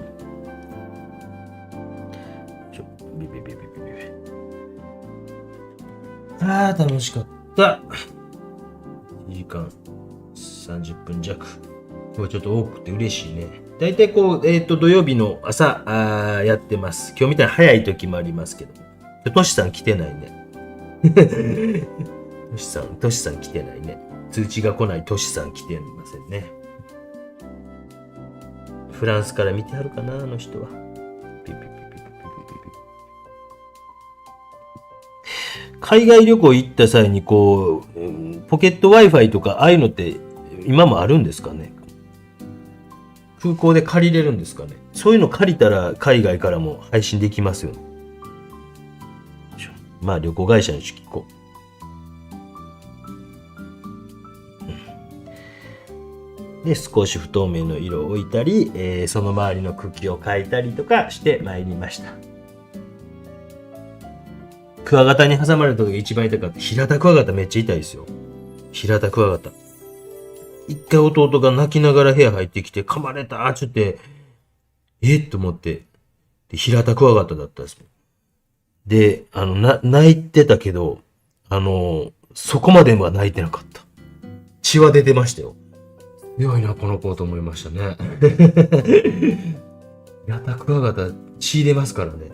楽しかった。1時間30分弱。これちょっと多くて嬉しいね。だいたいこう、土曜日の朝、やってます。今日みたいに早い時もありますけど。トシさん来てないね。トシさん来てないね。通知が来ないトシさん来てませんね。フランスから見てはるかな、あの人は。海外旅行行った際にこう、ポケット Wi-Fi とかああいうのって今もあるんですかね。空港で借りれるんですかね。そういうの借りたら海外からも配信できますよね。旅行会社に聞こう。で、少し不透明の色を置いたり、その周りの茎を描いたりとかしてまいりました。クワガタに挟まれた時が一番痛かった。平田クワガタめっちゃ痛いですよ。平田クワガタ。一回弟が泣きながら部屋入ってきて、噛まれたちょって、と思って。で、平田クワガタだったんです。で、泣いてたけど、そこまでは泣いてなかった。血は出てましたよ。強いな、この子と思いましたね。平田クワガタ、血出ますからね。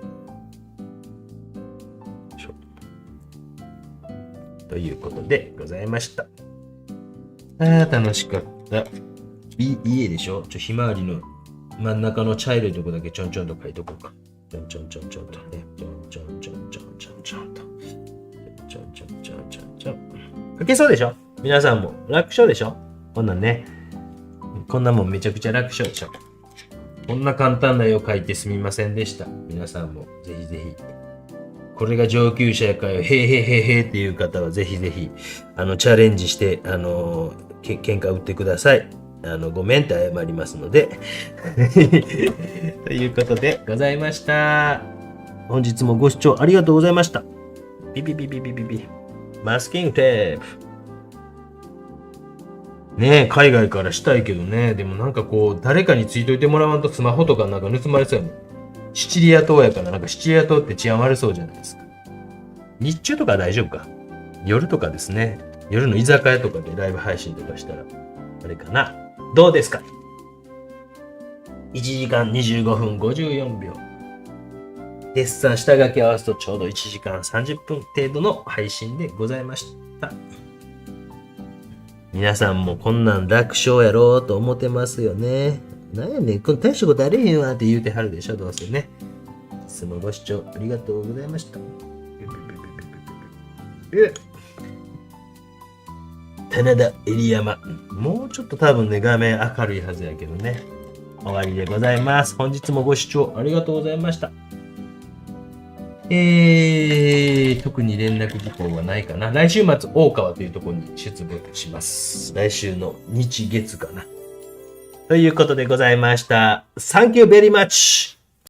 ということでございました。楽しかった。家でしょ？ひまわりの真ん中の茶色いとこだけちょんちょんと書いとこうか。ちょんちょんちょんちょんとね。ちょんちょんちょんちょんちょんちょんと。ちょんちょんちょんちょんちょん。書けそうでしょ？皆さんも楽勝でしょ？こんなんね。こんなもんめちゃくちゃ楽勝でしょ？こんな簡単な絵を描いてすみませんでした。皆さんもぜひぜひ。これが上級者やからよ、へーへーへーへーっていう方はぜひぜひ、チャレンジして、喧嘩売ってください。ごめんって謝りますので。ということでございました。本日もご視聴ありがとうございました。ビビビビビビビ。マスキングテープ。ねえ、海外からしたいけどね。でもなんかこう、誰かについといてもらわんとスマホとかなんか盗まれそうやもん。シチリア島やからなんかシチリア島って治安悪そうじゃないですか。日中とか大丈夫か。夜とかですね。夜の居酒屋とかでライブ配信とかしたら、あれかな。どうですか？ 1 時間25分54秒。デッサン下書き合わすとちょうど1時間30分程度の配信でございました。皆さんもこんなん楽勝やろうと思ってますよね。なんやねん、この大したことあれへんわって言うてはるでしょ、どうせね。いつもご視聴ありがとうございました。棚田エリヤマ。もうちょっと多分ね、画面明るいはずやけどね。終わりでございます。本日もご視聴ありがとうございました。特に連絡事項はないかな。来週末、大川というところに出没します。来週の日月かな。ということでございました。Thank you very much!